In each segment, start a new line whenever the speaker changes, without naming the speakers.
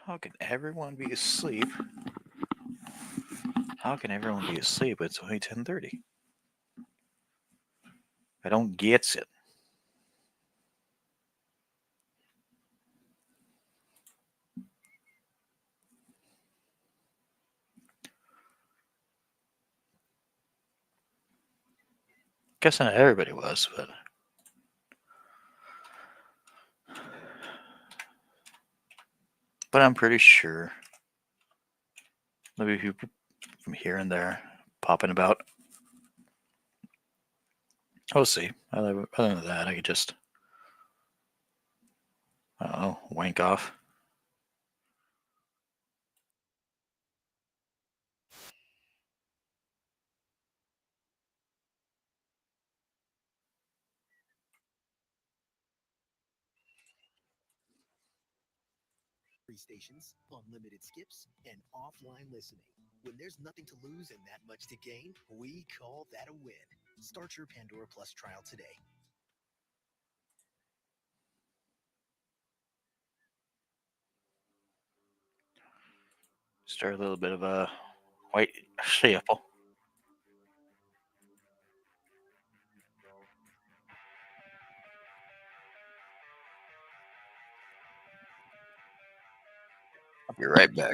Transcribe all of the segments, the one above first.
How can everyone be asleep? How can everyone be asleep? It's only 10:30. I don't get it. Guess not everybody was, but I'm pretty sure maybe people from here and there popping about. We'll see. Other than that, I could just, I don't know, wank off.
Stations, unlimited skips, and offline listening. When there's nothing to lose and that much to gain, we call that a win. Start your Pandora Plus trial today.
Start a little bit of a white shuffle. I'll be right back.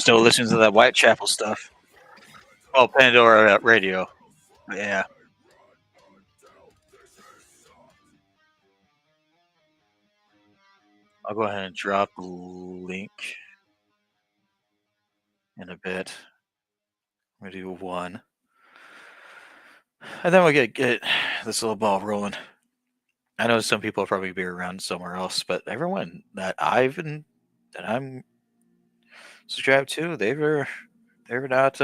still listening to that Whitechapel stuff. Oh, Pandora Radio. Yeah. I'll go ahead and drop the link in a bit. I'm gonna do one, and then we'll get this little ball rolling. I know some people will probably be around somewhere else, but everyone that I'm subscribed to, they're not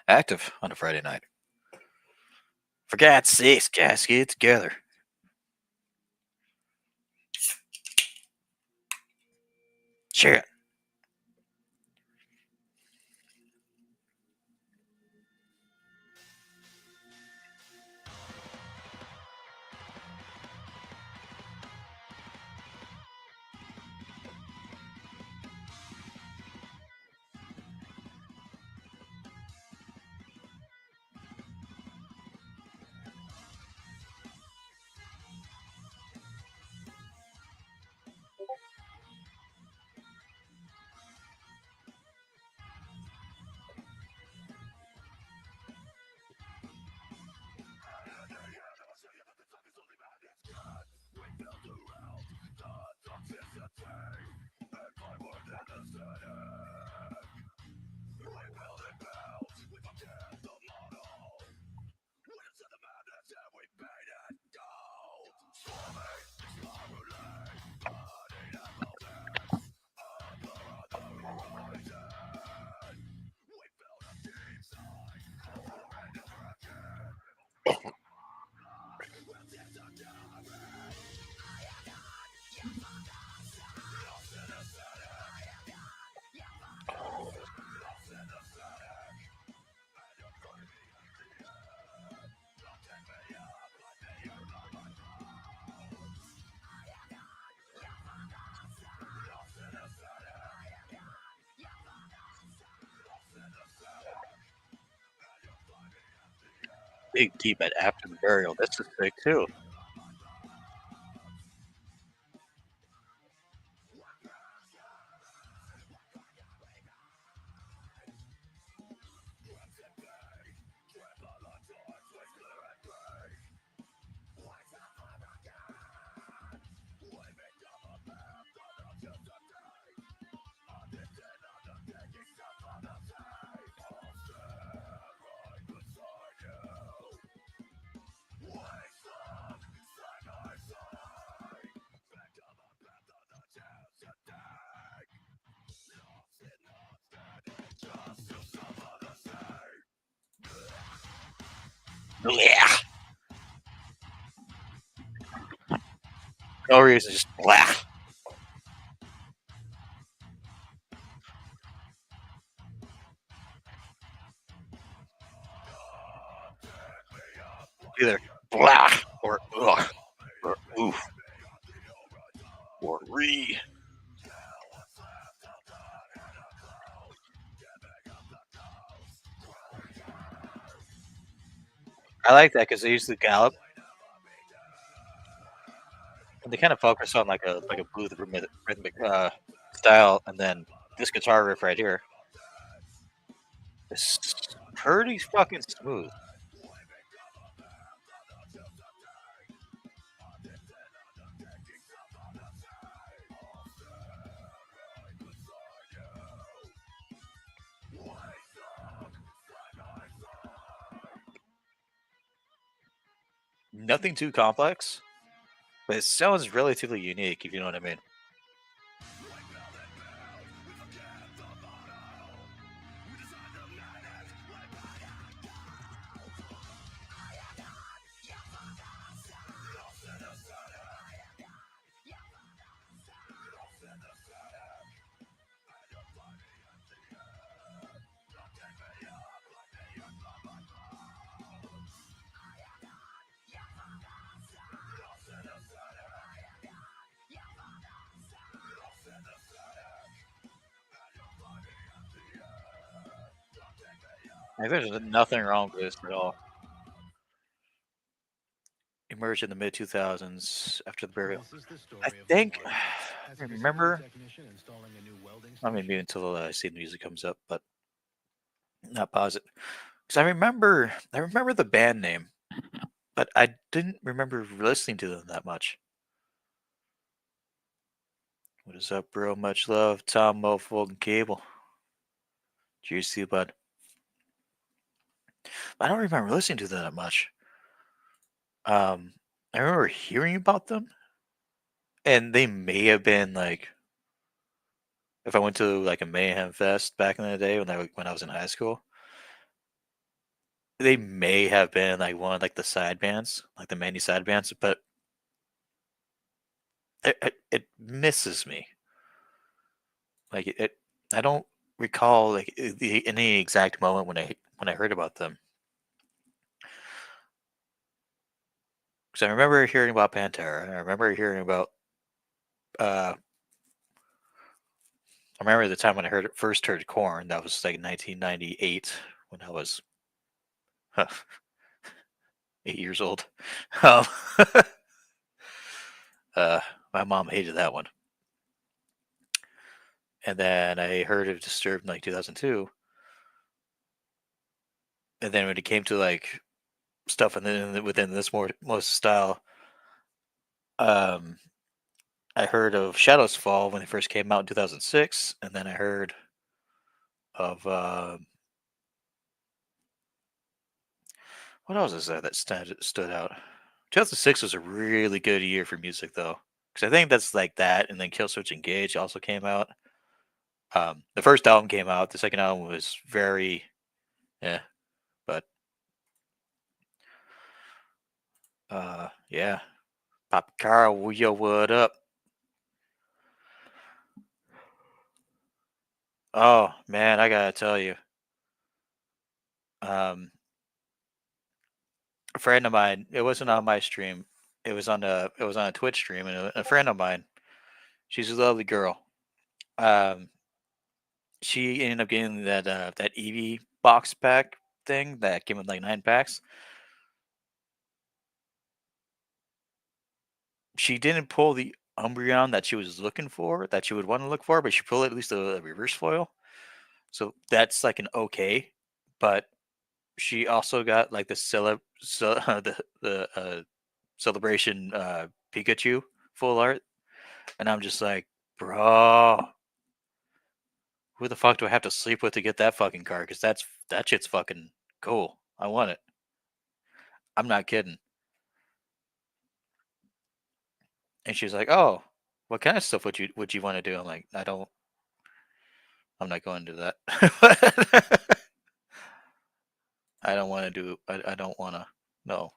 active on a Friday night. For God's sakes, guys, get it together. Share it. Big deep at after the burial. This is sick too. Yeah. No reason, just blah. Either blah or ugh or oof or re. I like that because they use the gallop, and they kind of focus on like a blues rhythmic style, and then this guitar riff right here is pretty fucking smooth. Nothing too complex, but it sounds relatively unique, if you know what I mean. Like, there's nothing wrong with this at all. emerged in the mid 2000s after the burial.
This is the
I
story of
think
Mark. As
I
a facility
remember.
technician installing a new welding
I mean,
station,
maybe until I see the music comes up, but not positive. Because I remember the band name, but I didn't remember listening to them that much. What is up, bro? Much love, Tom Mofold and Cable. Juicy bud. I don't remember listening to them that much. Um, I remember hearing about them, and they may have been like if I went to like a Mayhem Fest back in the day when I was in high school, they may have been like one of like the side bands, like the many side bands, but it misses me. Like I don't recall like any exact moment when I heard about them. Because I remember hearing about Pantera. I remember hearing about. Uh, I remember the time when first heard Corn. That was like 1998 when I was huh, 8 years old. Um, uh, my mom hated that one. And then I heard of Disturbed in like 2002. And then when it came to like stuff within this more most style, um, I heard of Shadows Fall when it first came out in 2006, and then I heard of what else is that stood out? 2006 was a really good year for music though, because I think that's like that, and then Killswitch Engage also came out. The first album came out. The second album was very, yeah, but yeah. Pop Carl, yo, what up? Oh man, I gotta tell you, um, a friend of mine. It wasn't on my stream. It was on a Twitch stream, and a friend of mine. She's a lovely girl. Um, she ended up getting that Eevee box pack thing that came with like 9 packs. She didn't pull the Umbreon that she was looking for, that she would want to look for, but she pulled at least a reverse foil. So that's like an okay. But she also got like the celebration Pikachu full art, and I'm just like, bro, who the fuck do I have to sleep with to get that fucking card? Because that shit's fucking cool. I want it. I'm not kidding. And she's like, oh, what kind of stuff would you want to do? I'm like, I'm not going to do that. I don't want to do. I don't want to. No.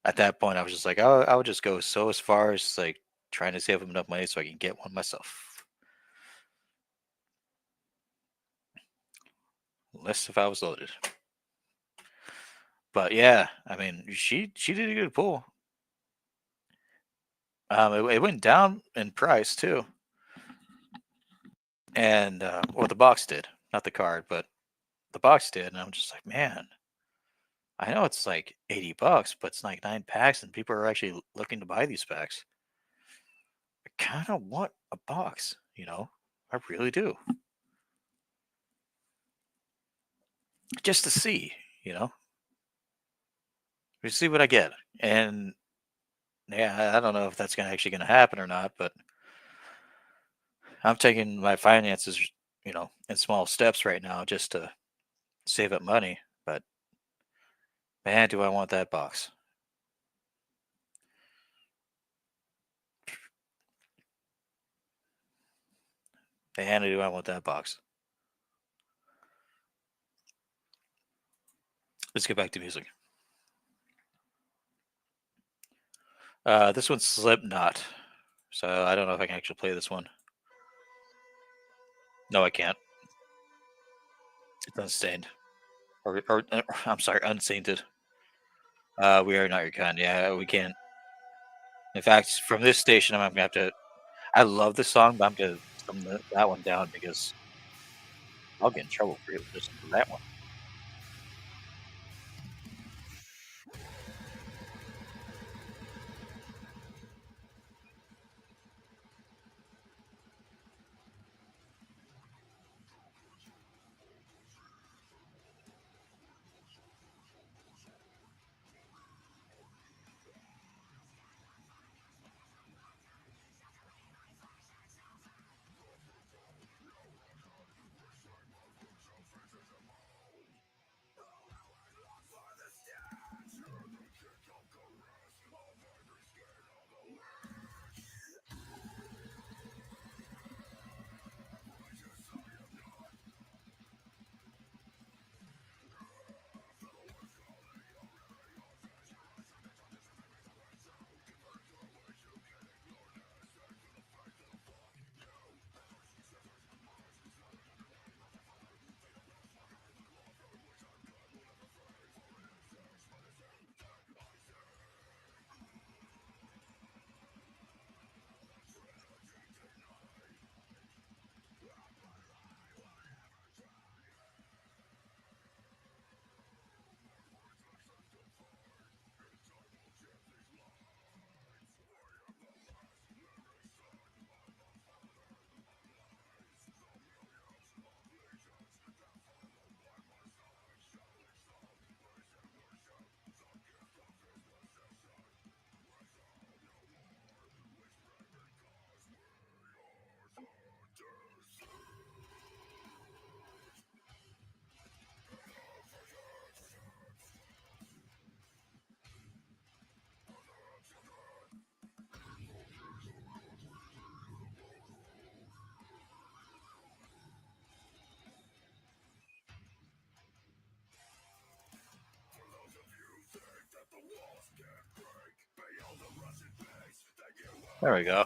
At that point, I was just like, I would just go so as far as like trying to save up enough money so I can get one myself. Unless if I was loaded. But yeah, I mean, she did a good pull. It went down in price too, and well, the box did, not the card, but the box did, and I'm just like, man, I know it's like $80, but it's like 9 packs, and people are actually looking to buy these packs. I kind of want a box, I really do, just to see, you know, to see what I get, and yeah, I don't know if that's gonna happen or not, but I'm taking my finances, in small steps right now just to save up money. But man, do I want that box? Man, do I want that box? Let's get back to music. This one's Slipknot. So I don't know if I can actually play this one. No, I can't. It's unstained. Or I'm sorry, unsainted. We are not your kind. Yeah, we can't. In fact, from this station, I'm gonna have to. I love this song, but I'm gonna thumb that one down because I'll get in trouble for listening to that one. There we go.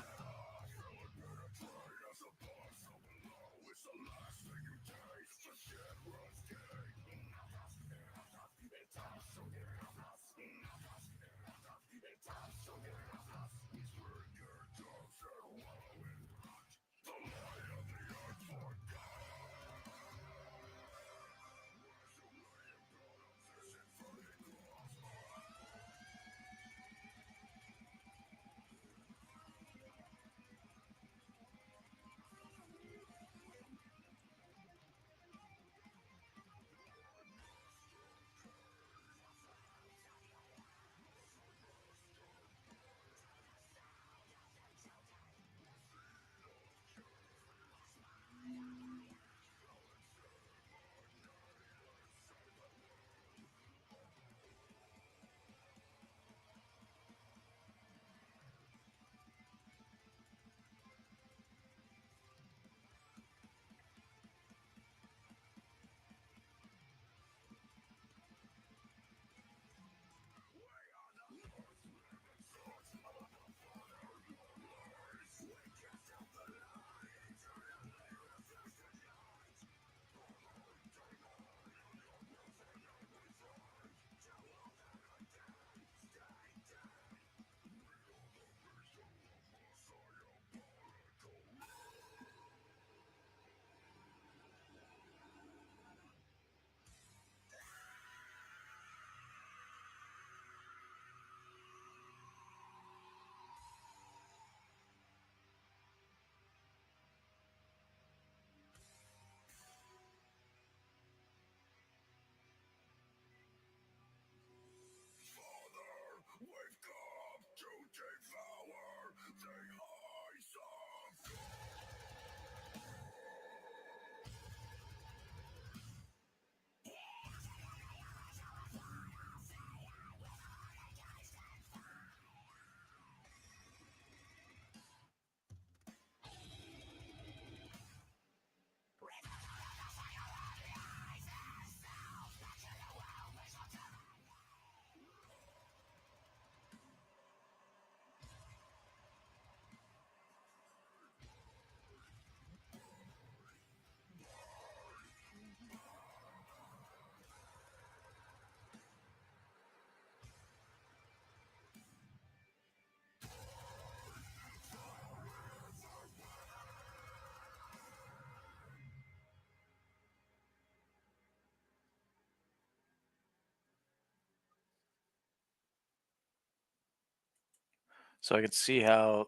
So I can see how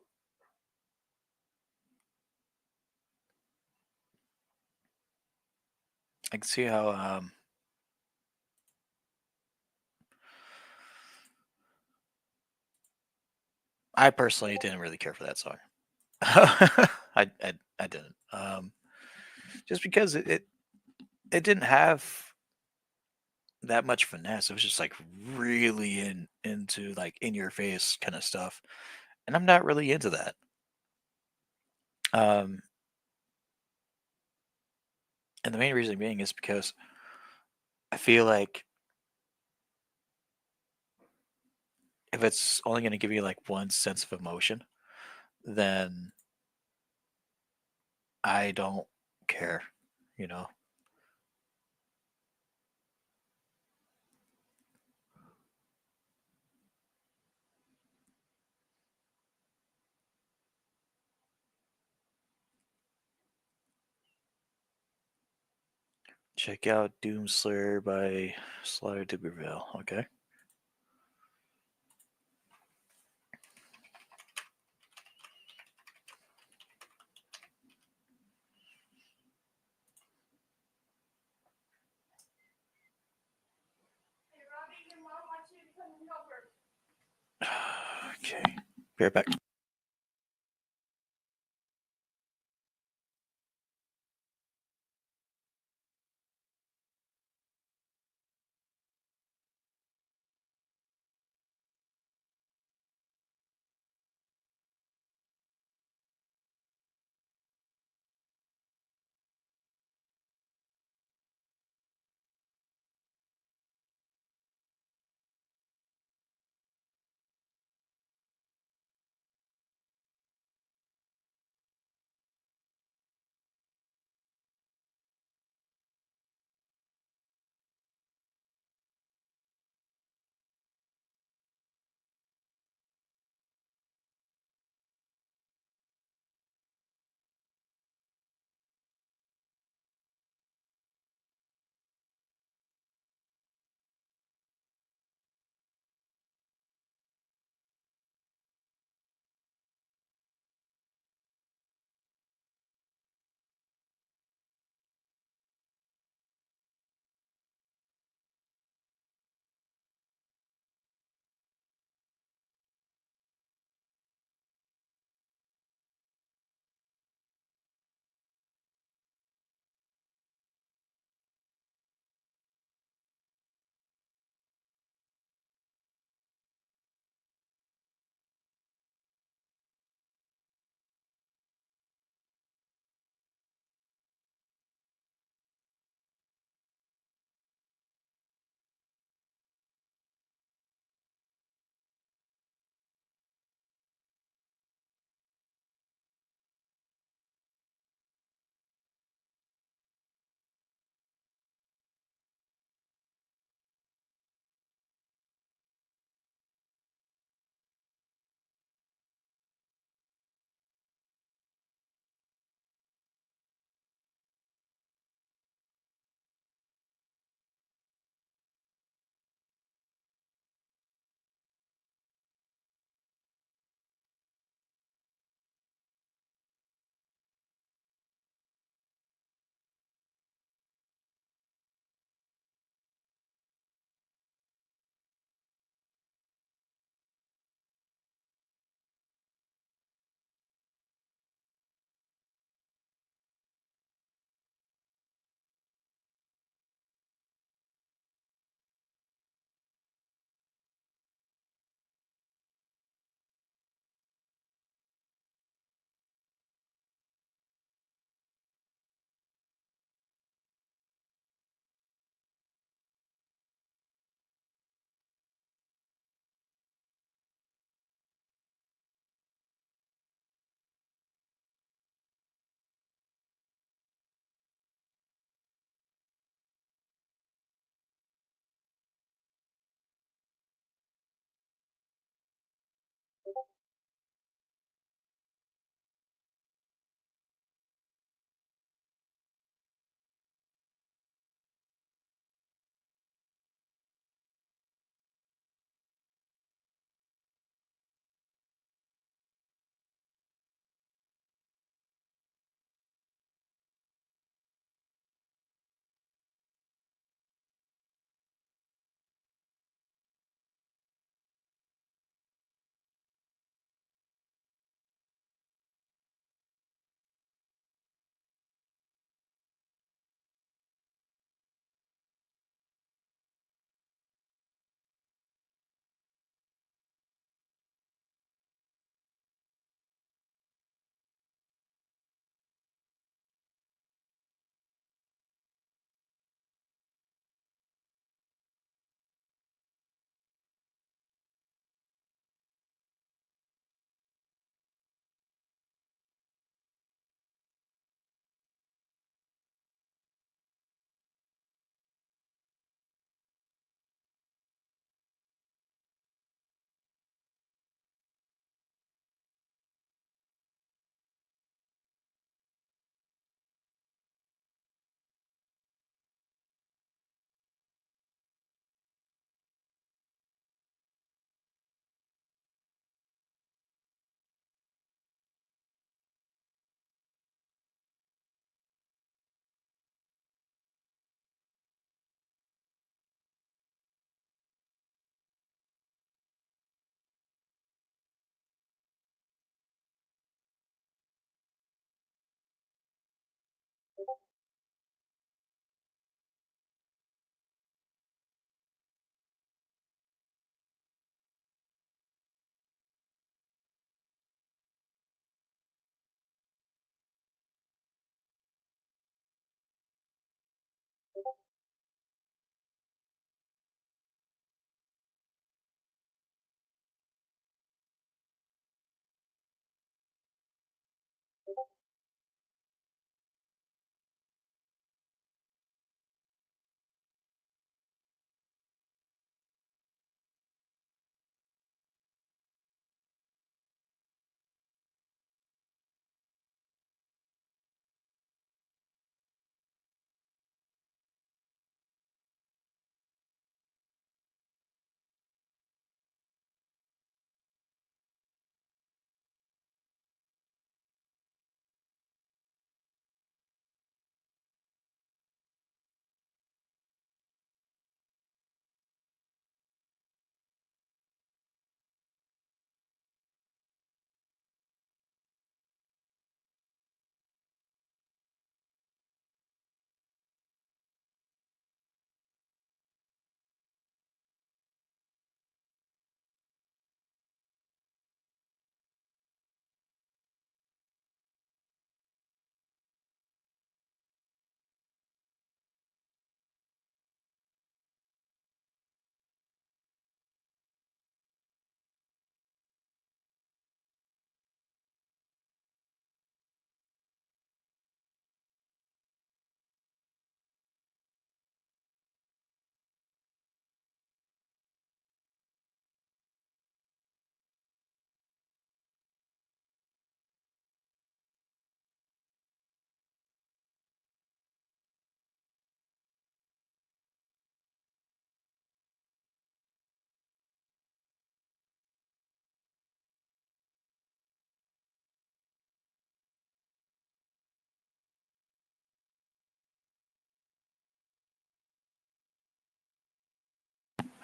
I can see how I personally didn't really care for that song. I didn't. Just because it didn't have that much finesse. It was just like really into like in your face kind of stuff, and I'm not really into that. Um, and the main reason being is because I feel like if it's only going to give you like one sense of emotion, then I don't care. You know, check out Doomslayer by Slaughter to Prevail. Okay. Okay. Be right back.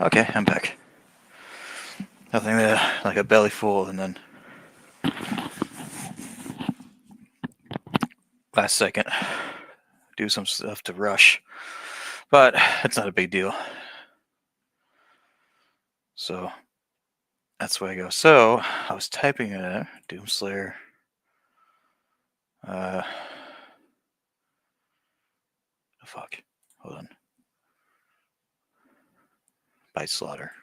Okay, I'm back. Nothing there, like a belly full, and then last second do some stuff to rush. But it's not a big deal. So that's where I go. So I was typing in Doomslayer. Oh, fuck. Hold on. By Slaughter.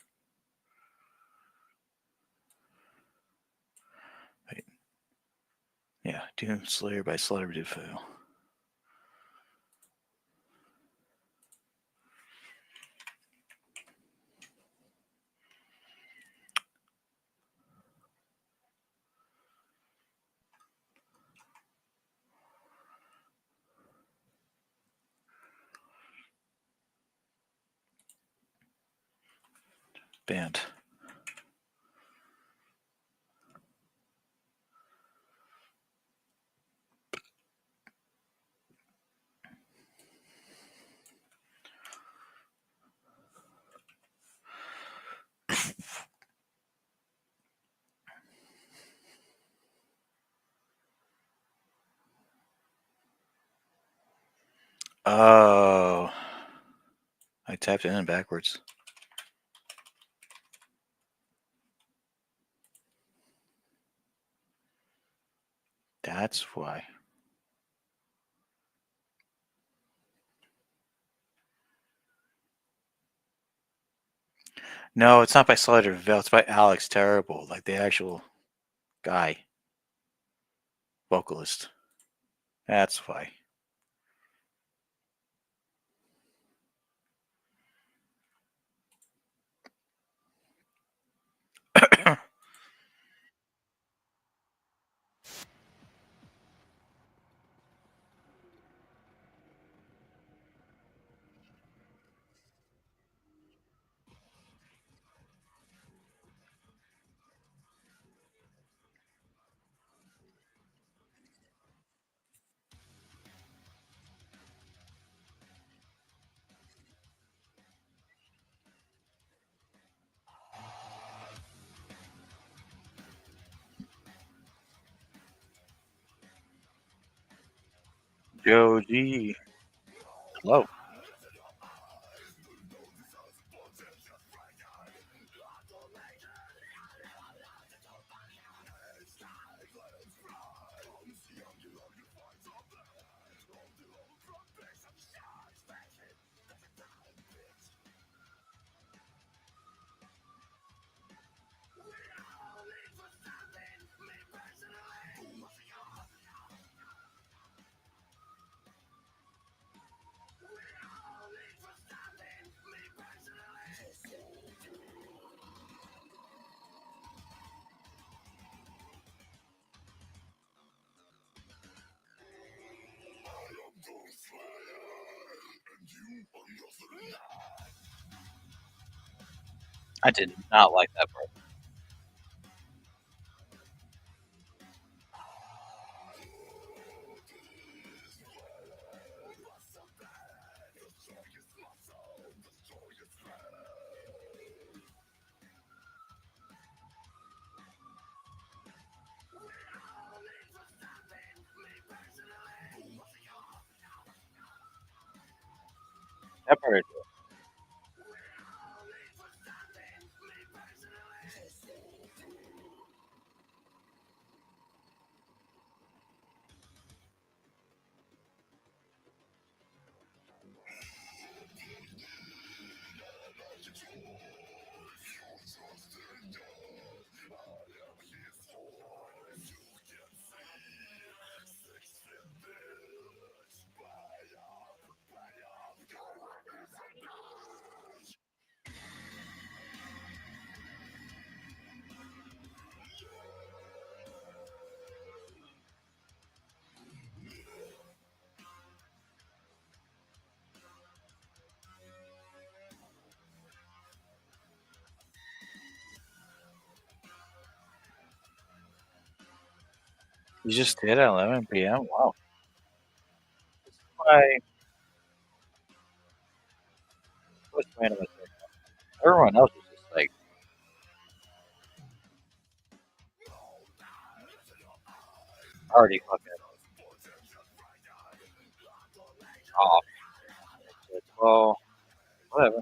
Wait. Yeah, Doomslayer by Slaughter did fail. Banned. Oh. I typed it in backwards. That's why. No, it's not by Slaughter Veil. It's by Alex Terrible, like the actual guy, vocalist. That's why. Joe G. Hello. I did not like that part. That part. You just did at 11 p.m. Wow. Why? What's random? Everyone else is just like, already fucking off. It's, well, whatever.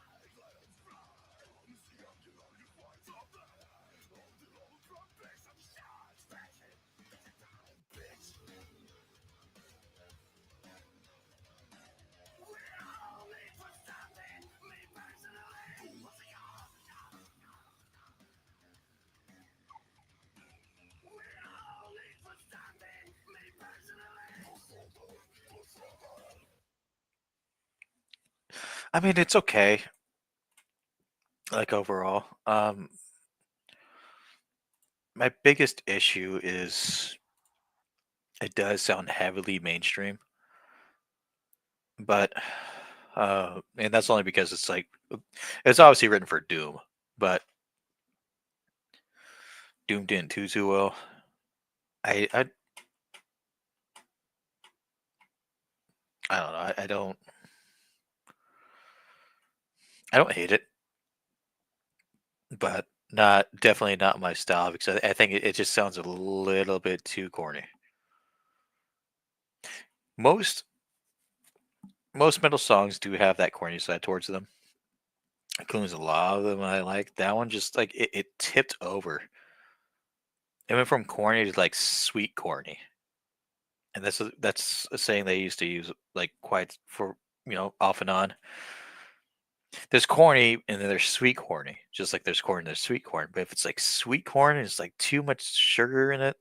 I mean, it's okay. Like overall, my biggest issue is it does sound heavily mainstream, but and that's only because it's like it's obviously written for Doom, but Doom didn't do too well. I I don't know. I don't hate it, but not definitely not my style because I think it just sounds a little bit too corny. Most most metal songs do have that corny side towards them. Includes a lot of them I like. That one just like it tipped over. It went from corny to like sweet corny. And that's a saying they used to use like quite for off and on. There's corny and then there's sweet corny. Just like there's corn, there's sweet corn. But if it's like sweet corn, it's like too much sugar in it.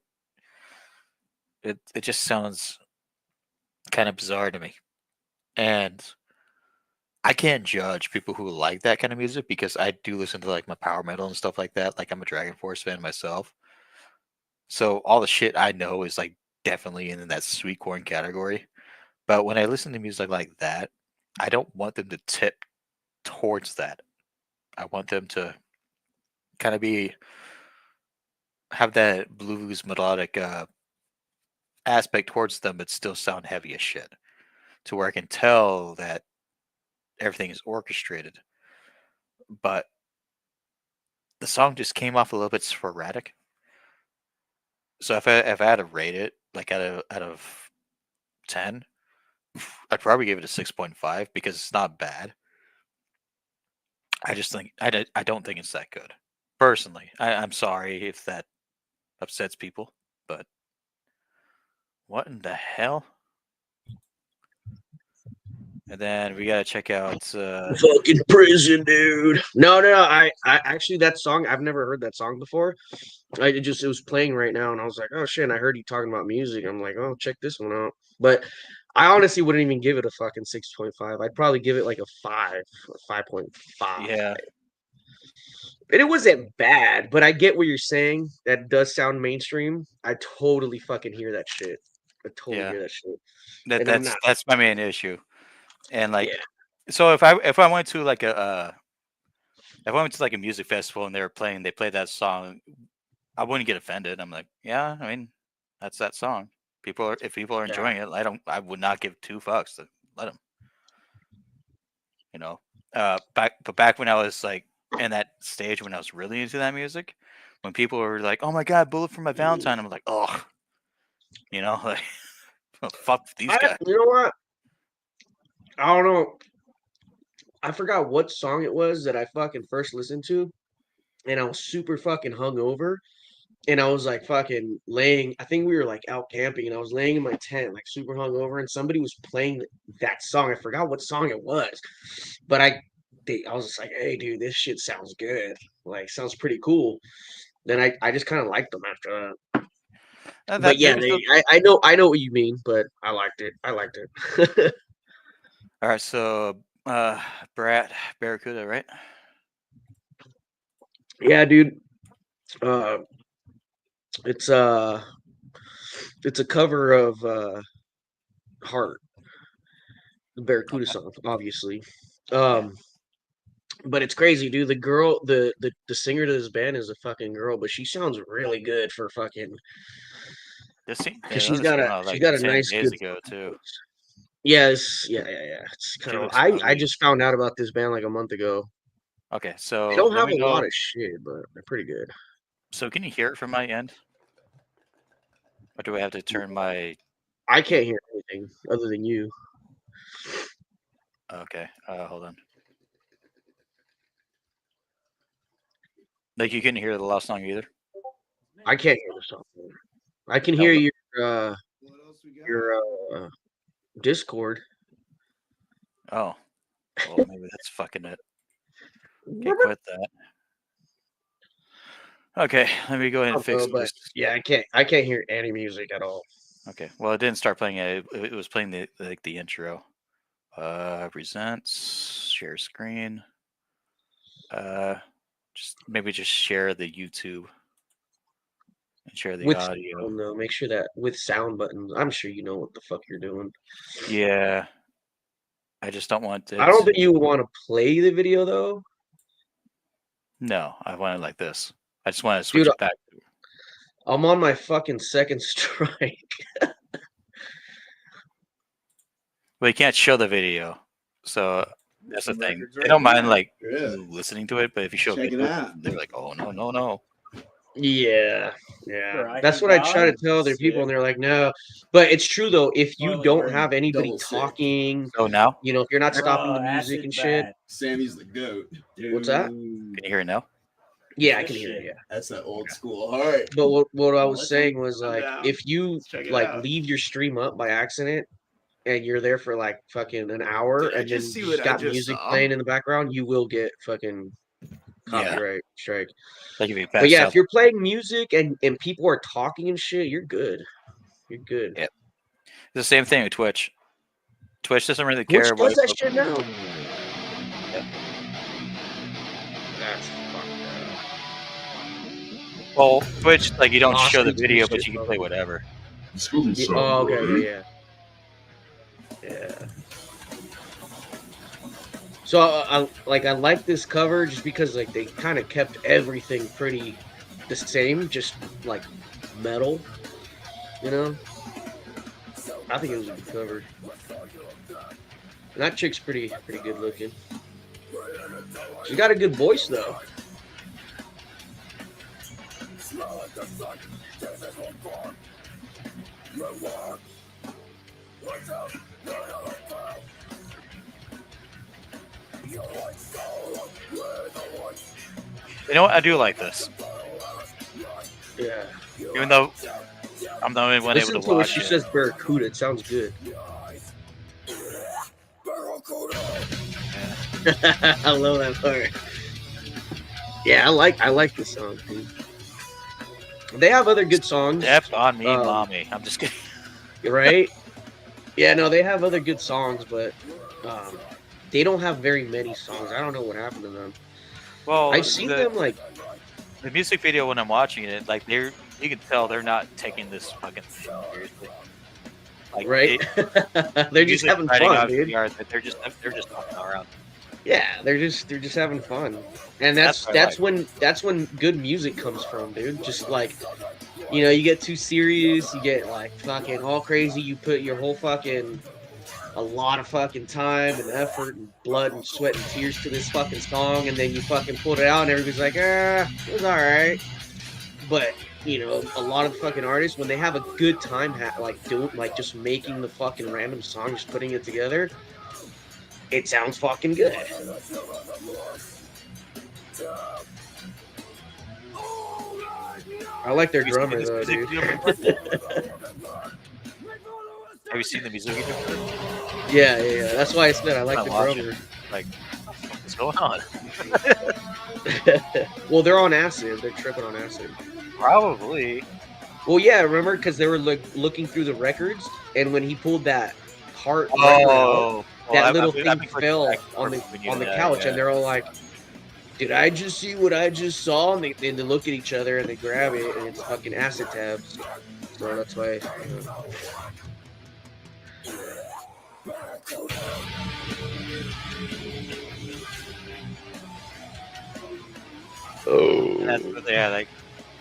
It just sounds kind of bizarre to me. And I can't judge people who like that kind of music because I do listen to like my power metal and stuff like that. Like I'm a Dragon Force fan myself. So all the shit I know is like definitely in that sweet corn category. But when I listen to music like that, I don't want them to tip towards that. I want them to kind of be have that blues melodic aspect towards them, but still sound heavy as shit. To where I can tell that everything is orchestrated, but the song just came off a little bit sporadic. So if I had to rate it like out of 10, I'd probably give it a 6.5 because it's not bad. I just think I don't think it's that good. Personally, I'm sorry if that upsets people, but what in the hell? And then we gotta check out.
Fucking prison, dude. No. I actually that song. I've never heard that song before. It was playing right now, and I was like, oh shit! And I heard you talking about music. I'm like, oh, check this one out. But I honestly wouldn't even give it a fucking 6.5. I'd probably give it like a 5.5.
Yeah,
And it wasn't bad, but I get what you're saying. That does sound mainstream. I totally fucking hear that shit. I totally
yeah.
hear that shit.
That
And I'm
that's
not.
that's my main issue. And like,
Yeah.
so if I went to like if I went to like a music festival and they played that song, I wouldn't get offended. I'm like, yeah, I mean, that's that song. If people are
Yeah.
enjoying it, I would not give two fucks to let them. You know, back when I was like in that stage when I was really into that music, when people were like, "Oh my god, Bullet for My Valentine," I'm like, "Oh," like, fuck these guys.
You know what? I don't know. I forgot what song it was that I fucking first listened to, and I was super fucking hungover, and I was like fucking laying. I think we were like out camping, and I was laying in my tent, like super hungover, and somebody was playing that song. I forgot what song it was, but I was just like, "Hey, dude, this shit sounds good. Like, sounds pretty cool." Then I just kind of liked them after that. But
That
yeah,
there's a,
I know what you mean, but I liked it. I liked it.
all right. So, Brat Barracuda, right?
Yeah, dude. Uh, it's uh it's a cover of Heart, the Barracuda
Okay.
song, obviously.
Yeah.
Um, but it's crazy, dude. The girl, the singer to this band is a fucking girl, but she sounds really good for fucking because
This came out
she's
like
got a
10
nice
days
good
ago
fucking
too.
voice. Yes, yeah. It's kind
She
of
looks
I
ugly.
just found out about this band like a month ago.
Okay,
They
so
don't
let
have
me
a
go.
lot of shit, but they're pretty good.
So can you hear it from my end? Or do I have to turn my...
I can't hear anything other than you.
Okay, hold on. Like you couldn't hear the last song either?
I can't hear the song. I can
No,
hear
but-
your Discord.
Oh, well, maybe that's fucking it. Okay, quit that. Okay, let me go ahead and fix
But
this.
yeah, I can't hear any music at all.
Okay, well, it didn't start playing it. It was playing the intro. Presents, share screen. Just share the YouTube and share the
With
audio.
sound, though, make sure that with sound buttons. I'm sure you know what the fuck you're doing.
Yeah, I just don't want it.
I don't think you want to play the video though.
No, I want it like this. I just want to switch
Dude,
it back.
I'm on my fucking second strike.
Well, you can't show the video, so that's the
Some
thing.
records
They
right
don't mind
there.
like
Yeah.
listening to it, but if you show a
Check it
video,
out.
they're like, "Oh no, no, no!"
Yeah,
For
yeah. That's what
IQ
I try to
God?
tell other people, and
Sick.
they're like, "No." But it's true though. If you
Toilet
don't
burning.
have anybody
Double sick.
talking,
So now,
you know, if you're not stopping the music
Acid
and shit.
bad.
Sammy's the goat.
What's that?
can you hear it now?
Yeah, I
Good
can hear
shit.
you. Yeah.
That's that old school. All right.
But what I
Oh,
was
listen,
saying was
I'm
like,
down.
if you
Let's check it
like
out.
leave your stream up by accident and you're there for like fucking an hour,
Did I
and then
just see
you
what
just
I
got
just
music
saw?
playing in the background, you will get fucking
Yeah,
copyright strike.
like if you
But
pass
yeah,
out.
if you're playing music and people are talking and shit, you're good. You're good.
Yeah. The same thing with Twitch. Twitch doesn't really
Which
care about
does that shit now?
Yeah.
That's fucked
Well, Twitch, like you don't show the
Austin's
video,
used
but
it,
you can
bro.
play whatever.
up. Yeah, oh, okay, yeah. So I like this cover just because like they kind of kept everything pretty the same, just like metal, you know. I think it was a good cover. And that chick's pretty good looking. She got a good voice though.
You know what? I do like this,
Yeah.
even though I'm the only one able
Listen
to
to what
watch
she
it.
says, Barracuda. It sounds good. I love that part. Yeah, I like this song, dude. They have other good songs,
Step on me,
Um,
mommy. I'm just kidding.
right? Yeah, no, they have other good songs, but they don't have very many songs. I don't know what happened to them.
Well,
I've seen them like
the music video when I'm watching it, like you can tell they're not taking this fucking thing seriously. Like,
right. They're just
music
having
writing
fun,
out
dude.
VR, they're just fucking around.
Yeah, they're just having fun, and that's
what I like.
when good music comes from, dude. Just like, you know, you get too serious, you get like fucking all crazy. You put your whole fucking a lot of fucking time and effort and blood and sweat and tears to this fucking song, and then you fucking put it out, and everybody's like, it was all right. But you know, a lot of fucking artists when they have a good time, like doing like just making the fucking random song, just putting it together. It sounds fucking good. I like their
Have you seen
drummer
this
though,
music
dude.
video before? Have you seen the music video before?
Yeah. That's why I said I like the
watch
drummer.
Like, what's going on?
Well, they're on acid. They're tripping on acid.
Probably.
Well, yeah, remember because they were looking through the records, and when he pulled that heart record out, that little thing fell on the couch, and they're all like, "Did I just see what I just saw?" And they look at each other and they grab it, and it's fucking acid tabs. So that's why. Oh.
That's what they had, like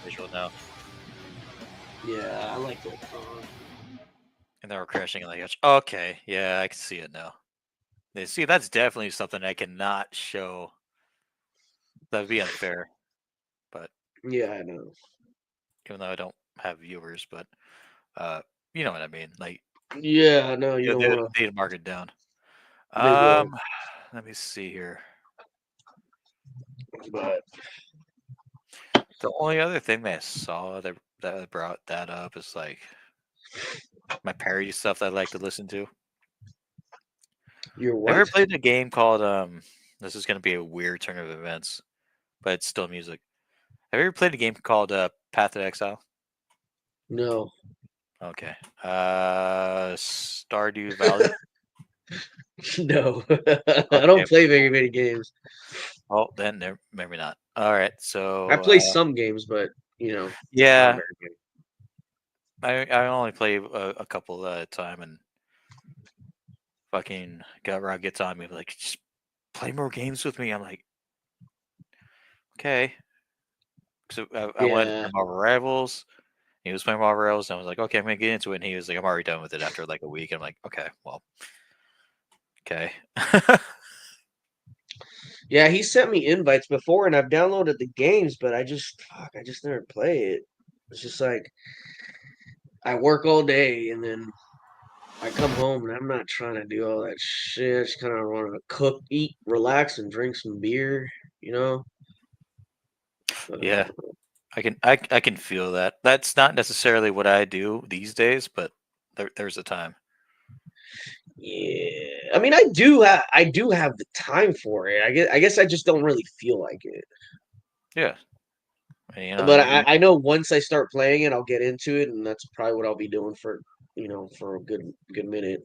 visual now.
Yeah, I like that song.
And they were crashing like, okay, yeah, I can see it now. See, that's definitely something I cannot show that'd be unfair. But
Yeah, I know.
even though I don't have viewers, but you know what I mean. Like
Yeah, I know. You don't
they
want
need to mark it down.
to. They will,
Let me see here.
but
The only other thing that I saw that brought that up is like my parody stuff that I like to listen to.
you're
Ever
what?
played a game called This is gonna be a weird turn of events, but it's still music. Have you ever played a game called Path of Exile?
No.
Okay. Stardew Valley.
No. I
Okay.
don't play very many games.
Oh, then maybe not. All right.
I
So
play some games, but not
yeah,
very many.
I only play a couple at a time, and fucking Gutrock gets on me like, just play more games with me. I'm like, okay. So I wanted to play
Yeah.
Marvel Rivals. He was playing Marvel Rivals, and I was like, okay, I'm gonna get into it. And he was like, I'm already done with it after like a week. I'm like, okay, well, okay.
Yeah, he sent me invites before, and I've downloaded the games, but I just never play it. It's just like I work all day, and then I come home, and I'm not trying to do all that shit. I just kind of want to cook, eat, relax, and drink some beer. You know?
Yeah, I can feel that. That's not necessarily what I do these days, but there's a time.
Yeah. I mean, I do have the time for it. I guess I just don't really feel like it.
Yeah, you know,
But I know once I start playing it, I'll get into it, and that's probably what I'll be doing for for a good minute.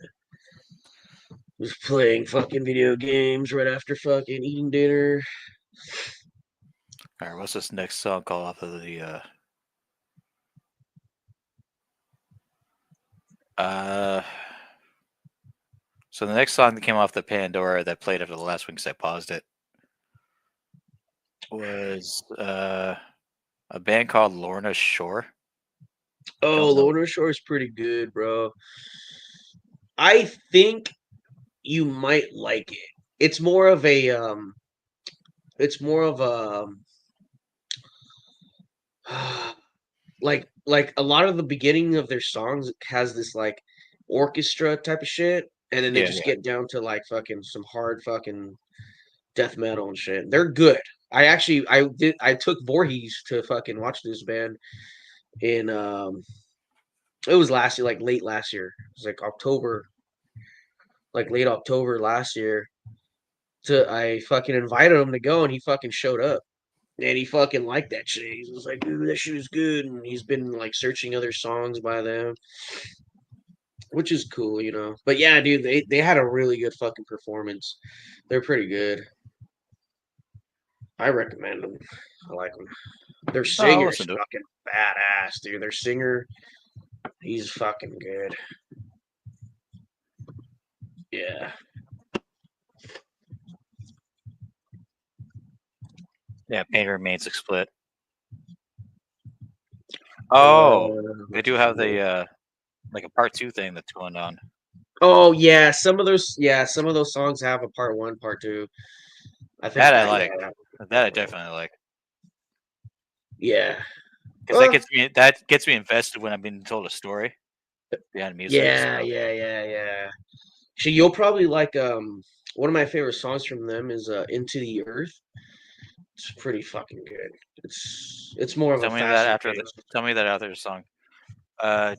Just playing fucking video games right after fucking eating dinner.
all right. What's this next song called off of the So the next song that came off the Pandora that played after the last one because I paused it was a band called Lorna Shore.
Oh,
Don't know.
Lorna Shore is pretty good, bro. I think you might like it. It's more of a it's more of a like a lot of the beginning of their songs has this like orchestra type of shit, and then they
Yeah,
just
yeah.
get down to like fucking some hard fucking death metal and shit. They're good. I took Voorhees to fucking watch this band in it was last year, like late last year. It was like October, like late October last year. I fucking invited him to go, and he fucking showed up. And he fucking liked that shit. He was like, "Dude, that shit is good." And he's been like searching other songs by them, which is cool, you know. But yeah, dude, they had a really good fucking performance. They're pretty good. I recommend them. I like them. Their
Oh, I'll
singer's
listen to it.
fucking badass, dude. Their singer, he's fucking good. Yeah.
Yeah, Pain Remains split. Oh, they do have the like a part 2 thing that's going on.
Oh yeah, some of those songs have a part 1, part 2. I think
That I
that
like.
yeah.
That I definitely like
Yeah.
because that gets me invested when I'm being told a story behind music.
Yeah,
So.
yeah. So you'll probably like one of my favorite songs from them is Into the Earth. It's pretty fucking good. It's more of a
Tell me that
faster
after
pace.
the song.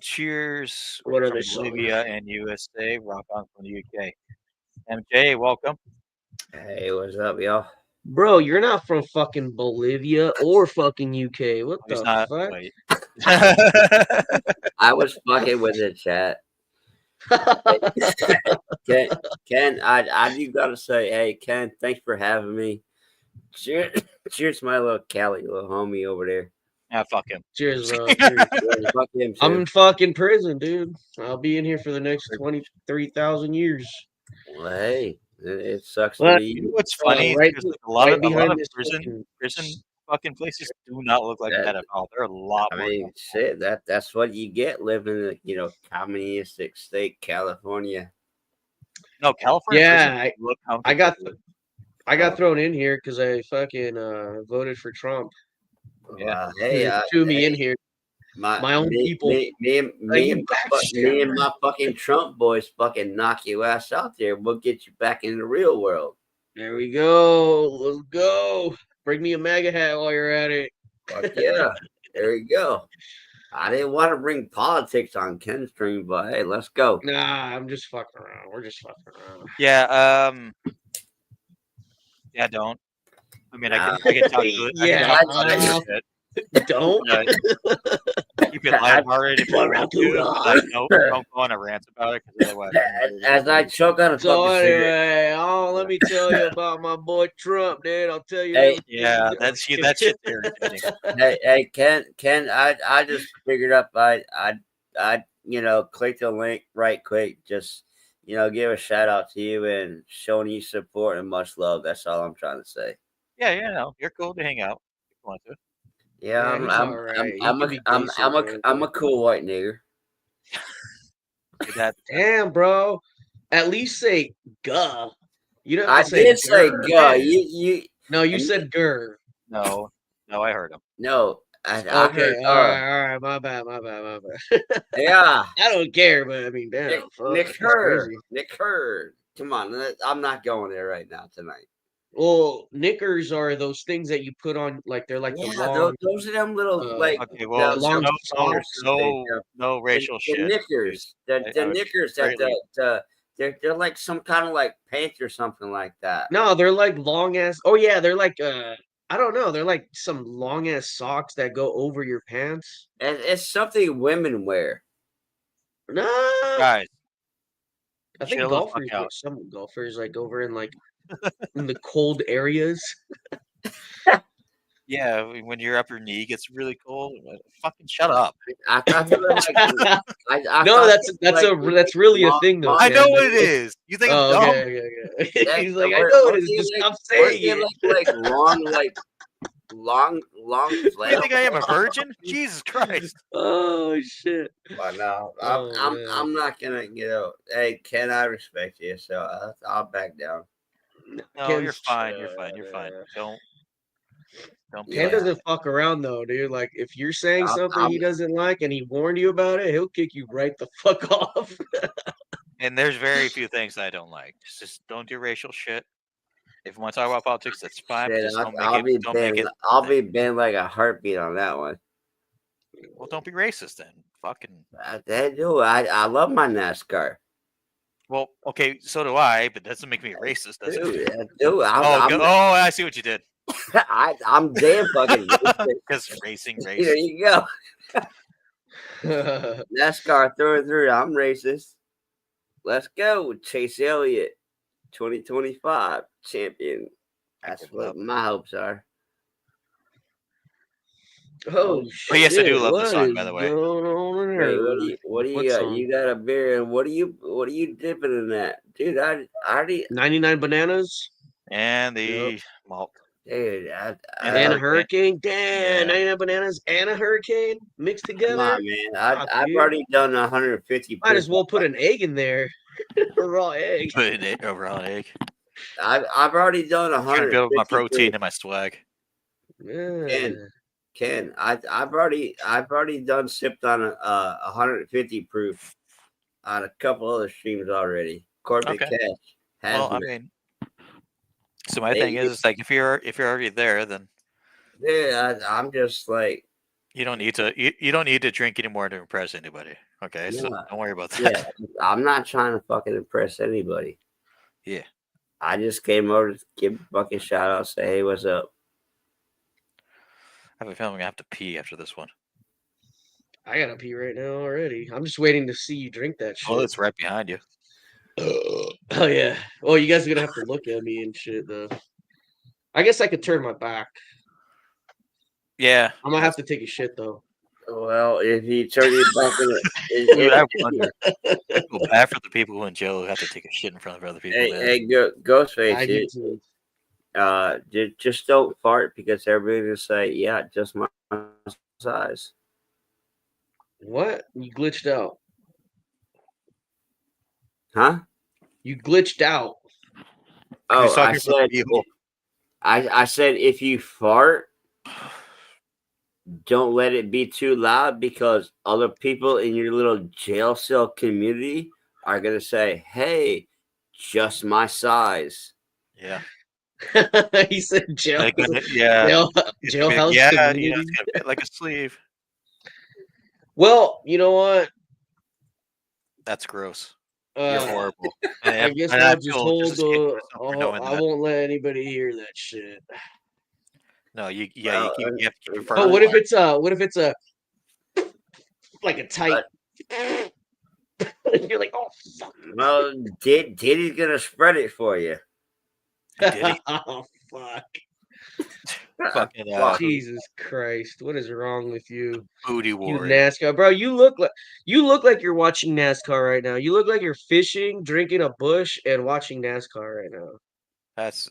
Cheers
What
from
other song?
Bolivia and USA. Rock on from the UK. MJ, welcome.
Hey, what's up, y'all?
Bro, you're not from fucking Bolivia or fucking UK. What
He's
the
not.
fuck?
Wait.
I was fucking with the chat. Ken, I do gotta say, hey, Ken, thanks for having me. Cheers to my little Cali, little homie over there.
Ah, fuck him.
Cheers, bro. Cheers.
Yeah, fuck him,
I'm
too.
in fucking prison, dude. I'll be in here for the next 23,000 years.
Well, hey, it sucks
Well,
to be
You know
you.
what's funny?
right,
Because a
right
lot
behind
of
this
prison
fucking.
fucking places do not look like that at all. They're a lot
I
more.
mean, shit, that's what you get living in, communistic state, California.
No, California
Yeah,
prisons look
I got
comfortable.
I got thrown in here because I fucking voted for Trump.
Yeah.
Hey,
They threw me in
hey,
here.
my
My own people. Like, you
me and
backstabber.
my fucking Trump boys fucking knock your ass out there. We'll get you back in the real world.
There we go. Let's go. Bring me a MAGA hat while you're at it.
Fuck yeah. There you go. I didn't want to bring politics on Ken's stream, but hey, let's go.
Nah, I'm just fucking around. We're just fucking around.
Yeah. Yeah. Don't. I mean, I can talk to it.
Yeah.
I can talk to it shit.
Don't.
Keep it lighthearted if you want to. Like, don't go on a rant about it because otherwise.
As I choke on a
So
fucking cigarette.
anyway, let me tell you about my boy Trump, dude. I'll tell you.
Hey,
Yeah, that shit's irritating.
Hey, Ken, I just figured up I click the link right quick. Just give a shout out to you and showing you support and much love. That's all I'm trying to say.
Yeah, no, you're cool to hang out if you want to.
Yeah,
he's
I'm
alright. He
I'm
can be
I'm
decent,
I'm a
man.
I'm a cool white nigger.
Damn, bro. At least say "guh." You don't.
I
Have to say
did say
"grr."
go. You
No, you said "grr."
No, I heard him.
no. I
Okay,
heard,
all right. My bad.
yeah.
I don't care, but I mean, damn.
Nick
that's
Hurd.
crazy.
Nick Hurd. Come on, I'm not going there right now tonight.
Well, knickers are those things that you put on, like they're like the long,
those are them little
Okay, well,
the
long
long
socks.
no racial
the
shit.
knickers.
I
The
would
knickers that
greatly-
they're like some kind of like pants or something like that.
No, they're like long ass. Oh yeah, they're like I don't know. They're like some long ass socks that go over your pants.
And it's something women wear.
No,
guys.
I think
chill the fuck
golfers.
out.
Some golfers like over in like in the cold areas.
Yeah, when your upper knee gets really cold, fucking shut up.
I thought they were like, I
No,
thought
that's really a thing though.
I know
Ken.
what it is. You think
Oh,
I'm dumb?
okay. He's like, I know it is. Just stop saying it.
like long
You think I am a virgin? Jesus Christ!
Oh shit!
But no,
Oh, man.
I'm not gonna Hey, Ken, I respect you, so I'll back down.
No,
Ken's
you're fine.
chill,
You're fine. You're fine. Don't be
Ken
like
doesn't fuck around though, dude. Like if you're saying something he
I'm-
doesn't like and he warned you about it, he'll kick you right the fuck off.
And there's very few things I don't like. Just don't do racial shit. If you want to talk about politics, that's fine. But
Shit,
just don't
I'll
make it.
I'll be banned like a heartbeat on that one.
Well, don't be racist then. Fucking.
I love my NASCAR.
Well, okay, so do I, but that doesn't make me a racist, does it?
Dude,
I see what you did.
I'm damn fucking racist.
Because racing,
There
racist.
you go. NASCAR through and through. I'm racist. Let's go, Chase Elliott, 2025 champion. That's what my hopes are.
Oh
But yes, I do
shit,
love the
what
song,
is
by the way.
going on in
Hey,
here?
what do you
What
got?
song?
You got a beer, and what are you dipping in that, dude? I already,
99 bananas
And the malt.
dude.
And
and a
hurricane.
hurricane. Damn,
Yeah.
99 bananas and a hurricane mixed
Come
together.
on, man. I've
dude.
already done 150.
Might as well put an egg in there. A raw egg.
Put an egg over on egg.
I've already done
I'm trying to
150.
build my protein and my swag.
Yeah.
Ken, I've already done sipped on a 150 proof on a couple other streams already. Corbett
Okay.
Cash has
Well, I
me.
mean, so my thing is, it's like if you're already there, then
Yeah, I'm just like,
you don't need to you don't need to drink anymore to impress anybody. Okay, so
Yeah.
don't worry about that.
yeah, I'm not trying to fucking impress anybody.
Yeah.
I just came over to give a fucking shout out, say, hey, what's up?
I have a feeling I have to pee after this one.
I gotta pee right now already. I'm just waiting to see you drink that shit.
Oh, it's right behind you.
Oh yeah. Oh, you guys are gonna have to look at me and shit though. I guess I could turn my back.
Yeah.
I'm gonna have to take a shit though.
Well, if you turn your back in
Dude, I
it,
wonder. I feel bad for the people who in jail who have to take a shit in front of other people. man.
hey, Ghostface,
I
dude,
do too.
just don't fart because everybody's gonna say, yeah, just my size.
What? You glitched out.
Huh?
You glitched out.
Oh, I
talking about
said,
evil.
I said, if you fart, don't let it be too loud because other people in your little jail cell community are gonna say, "Hey, just my size."
Yeah.
He said jail,
Like, yeah.
jail,
It's gonna be like,
jailhouse
yeah,
community.
it's gonna fit like a sleeve.
Well, you know what?
That's gross. You're
Uh,
horrible.
I guess
And I
I'll just
feel
hold
just ashamed of
the.
myself for knowing
I
that.
won't let anybody hear that shit.
No, you
Well,
you have to keep your
But
fart
what if
quiet.
it's a? What if it's a? Like a tight. You're like, oh fuck.
well, Diddy's gonna spread it for you.
Did he?
Oh fuck.
Fucking
Jesus Christ! What is wrong with you?
booty
You
warrior.
NASCAR, bro. You look like you're watching NASCAR right now. You look like you're fishing, drinking a bush, and watching NASCAR right now.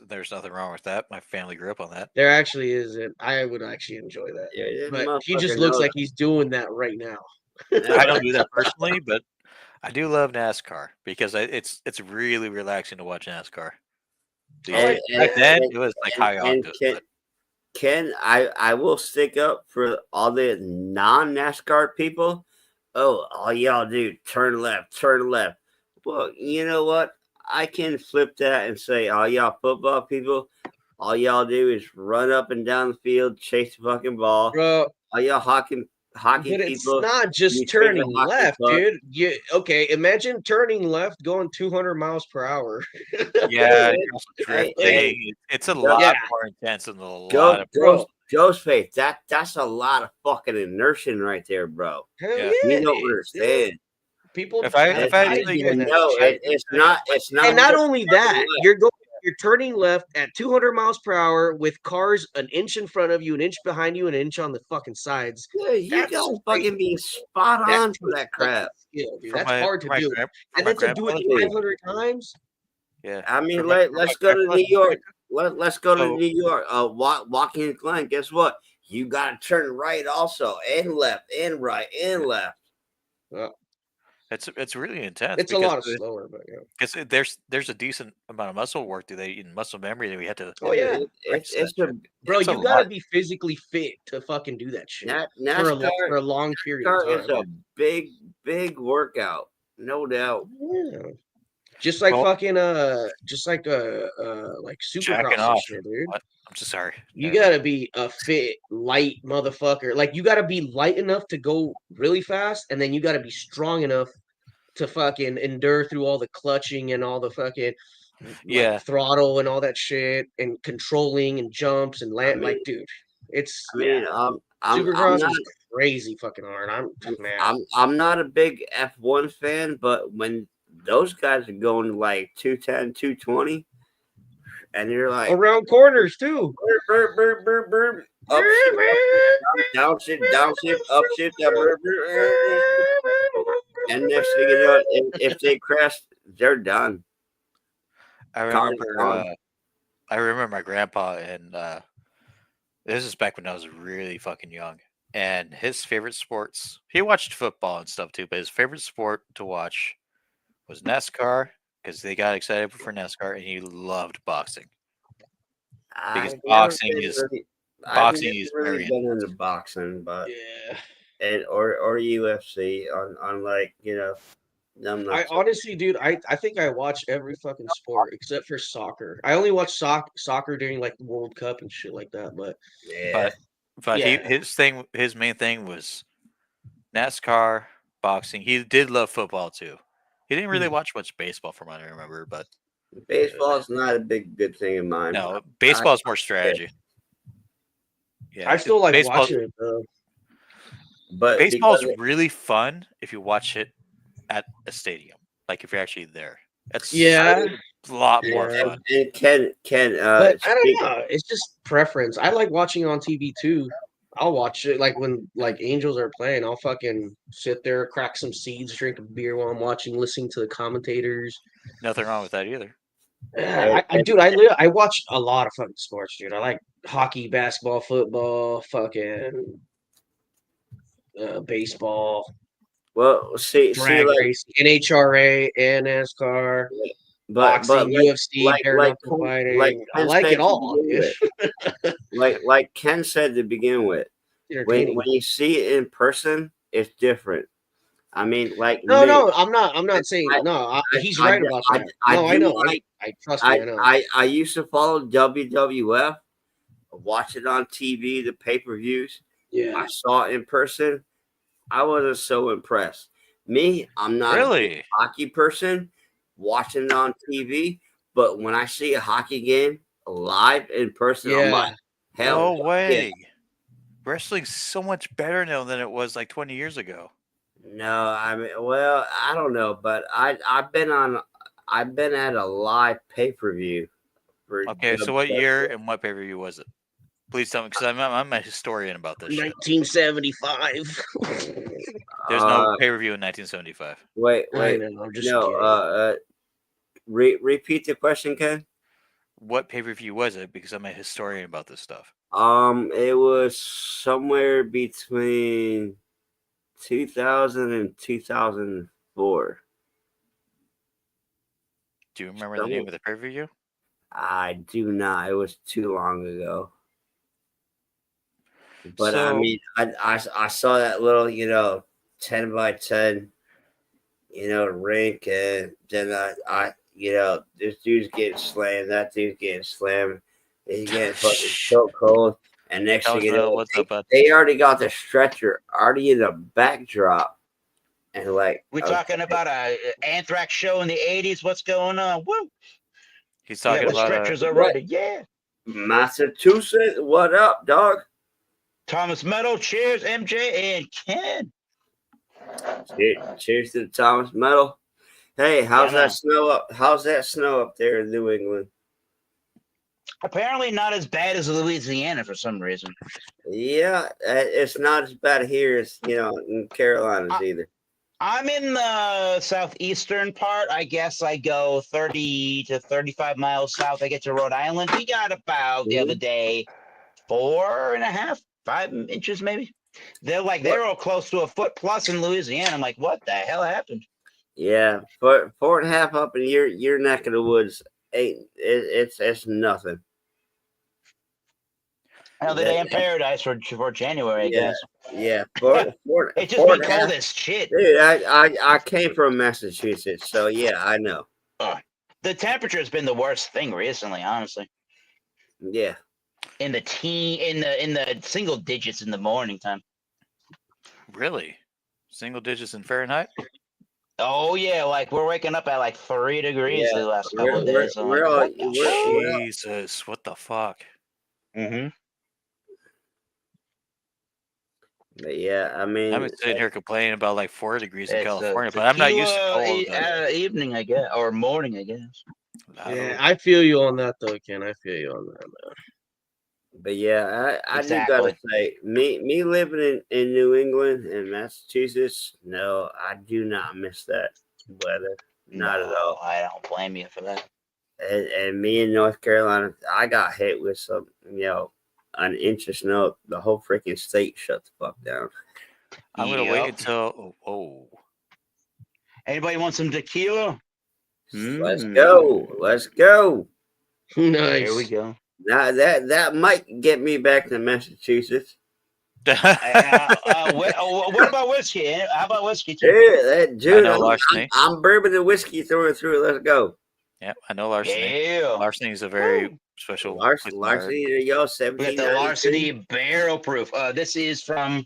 There's nothing wrong with that. My family grew up on that.
There actually isn't. I would actually enjoy that.
Yeah, this
But he
motherfucker
just looks
knows.
like he's doing that right now.
I don't do that personally, but I do love NASCAR because it's really relaxing to watch NASCAR. These
I like-
days. Back then, it was like high
and
octane.
Ken, I will stick up for all the non NASCAR people. Oh, all y'all do turn left, turn left. Well, you know what? I can flip that and say, all y'all football people, all y'all do is run up and down the field, chase the fucking ball.
Bro,
All y'all hockey
but it's
people,
not
you
just
take
turning
the hockey
left,
puck.
dude. Okay, imagine turning left going 200 miles per hour.
Yeah, you're also
Hey,
drifting. It's a
Yeah.
lot more intense than a lot
Go,
of
bro.
Joe's face. That's a lot of fucking inertia right there, bro.
Hell
Yeah.
yeah.
You don't
dude.
understand.
People
If I
have
had
died
to tell you
doing
guys-
that
No,
shit.
it's not. It's not.
And not
just
only
turning
that,
left.
you're turning left at 200 miles per hour with cars an inch in front of you, an inch behind you, an inch on the fucking sides.
Yeah, you
That's
gotta
crazy.
fucking be spot
That
on for
takes
that crap.
skill, dude.
for
That's
my-
hard
for
to
my
do.
grand- for
And
my
then to do it
grandfather-
500 times.
Yeah.
I mean,
For my- for
let's
my
go to
grandfather-
New York. Let's go to
So-
New York. Walking Glen. Guess what? You gotta turn right also, and left, and right, and left.
It's really intense.
It's a lot of slower, but yeah.
because there's a decent amount of muscle work in muscle memory that we had to.
Oh, yeah.
It's
practice
a
Bro,
It's a
you gotta
lot.
be physically fit to fucking do that shit for
NASCAR.
a long period of
NASCAR is
time.
a big workout, no doubt.
Yeah. Just like
Well-
fucking like supercross
Jacking
and
off.
shit, dude.
What? I'm so sorry.
You
Never mind.
gotta be a fit, light motherfucker. Like you gotta be light enough to go really fast, and then you gotta be strong enough to fucking endure through all the clutching and all the fucking
Yeah.
throttle and all that shit and controlling and jumps and land.
mean-
like, dude, it's
I mean, I'm
Supercross
not.
is crazy fucking hard.
I'm not a big F1 fan, but when those guys are going like 210, 220, and you're like
around corners too.
burp, burp, burp, burp, up shift, down shift, up shift, down, burp, burp, and next thing you know, if they crash, they're done.
I
Cars
remember.
gone.
I remember my grandpa, and this is back when I was really fucking young. And his favorite sports, he watched football and stuff too, but his favorite sport to watch was NASCAR because they got excited for NASCAR, and he loved boxing. Because
I've
boxing
never
is-
really-
boxing
I've never
is
really
very
been into boxing, but
Yeah.
or UFC on like I'm not
I honestly, dude, I think I watch every fucking sport except for soccer. I only watch soccer during like the World Cup and shit like that. But
yeah.
But
Yeah.
his main thing was NASCAR, boxing. He did love football too. He didn't really watch much baseball from what I remember, but
Baseball is not a good thing in mine.
no, baseball is more strategy. Yeah,
I still like
baseball.
watching it though.
But
Baseball's
because
really fun if you watch it at a stadium. Like if you're actually there, that's
Yeah,
a lot more
Yeah.
fun.
and Ken
but I don't
speak-
know. It's just preference. I like watching on TV too. I'll watch it like when like Angels are playing. I'll fucking sit there, crack some seeds, drink a beer while I'm watching, listening to the commentators.
Nothing wrong with that either.
Dude, I watch a lot of fucking sports, dude. I like hockey, basketball, football, fucking baseball,
well see
drag
like
racing, NHRA, and NASCAR. Boxing, UFC,
like
bare knuckle
Ken-
fighting. I
Ken
like
said
it
to
all.
begin with. like Ken said to begin with,
Entertaining.
when you see it in person, it's different. I mean, like
No,
me,
I'm not saying
I-
no. He's
I-
right about
I-
that.
I
No, I
do
know.
like-
I trust me. I know.
I used to follow WWF, watch it on TV, the pay-per-views.
Yeah.
I saw it in person. I wasn't so impressed. Me, I'm not a big
Really?
hockey person watching it on TV, but when I see a hockey game live in person, I'm
Yeah.
like, hell,
No
yeah.
way. Wrestling's so much better now than it was like 20 years ago.
No, I mean, well, I don't know, but I've been at a live pay-per-view.
Okay, so what year and what pay-per-view was it? Please tell me, because I'm a historian about this shit.
1975.
There's no pay-per-view in 1975.
Wait,
I know. I'm just kidding.
repeat the question, Ken.
What pay-per-view was it? Because I'm a historian about this stuff.
It was somewhere between 2000 and 2004.
Do you remember the name of the pay-per-view?
I do not. It was too long ago. But I
So-
mean, I saw that little 10 by 10 rink, and then I this dude's getting slammed, that dude's getting slammed, he's getting fucking so cold, and next thing you know,
what's up?
they already got the stretcher already in the backdrop, and like
We're talking about a Anthrax show in the 80s. What's going on? Woo!
He's
Yeah,
talking
the
about
stretchers are ready. Yeah.
Massachusetts, what up, dog?
Thomas Meadow, cheers, MJ and Ken.
Cheers to the Thomas Metal. Hey, how's
Yeah, man.
that snow up? How's that snow up there in New England?
Apparently not as bad as Louisiana for some reason.
Yeah, it's not as bad here as in Carolinas either.
I'm in the southeastern part. I guess I go 30 to 35 miles south. I get to Rhode Island. We got about the other day 4.5, 5 inches maybe. They're all close to a foot plus in Louisiana. I'm like, what the hell happened?
Yeah, but 4.5 up in your neck of the woods it's nothing.
Another day in paradise for January, I guess.
Yeah,
It's just been cold as shit.
Dude, I came from Massachusetts, so yeah, I know.
The temperature has been the worst thing recently, honestly.
Yeah.
In the single digits in the morning time.
Really? Single digits in Fahrenheit?
Oh yeah, like we're waking up at like 3 degrees
Yeah,
the last couple of days. So I'm
we're
like,
all-
what the fuck?
Jesus, what the fuck?
But yeah, I mean,
I'm sitting here complaining about like 4 degrees in
It's
California, but I'm not used to cold.
Evening, I guess, or morning, I guess.
Yeah, I feel you on that though, Ken. I feel you on that, man.
but yeah, I do
Exactly.
gotta say, me living in New England and Massachusetts, no, I do not miss that weather, not at all.
I don't blame you for that.
And me in North Carolina, I got hit with some, an inch of snow. The whole freaking state shut the fuck down.
I'm gonna wait
Yep.
until. Oh,
Anybody want some tequila?
Let's go. Let's go.
Nice.
Here we go.
Now that might get me back to Massachusetts.
What about whiskey? How about whiskey too?
Yeah, dude,
know larceny.
I'm bourbon and whiskey through and through. Let's go.
yeah, I know larceny.
Yeah.
Larceny is a very special.
Larceny, there you go.
We got
17.
the Larceny Barrel Proof. This is from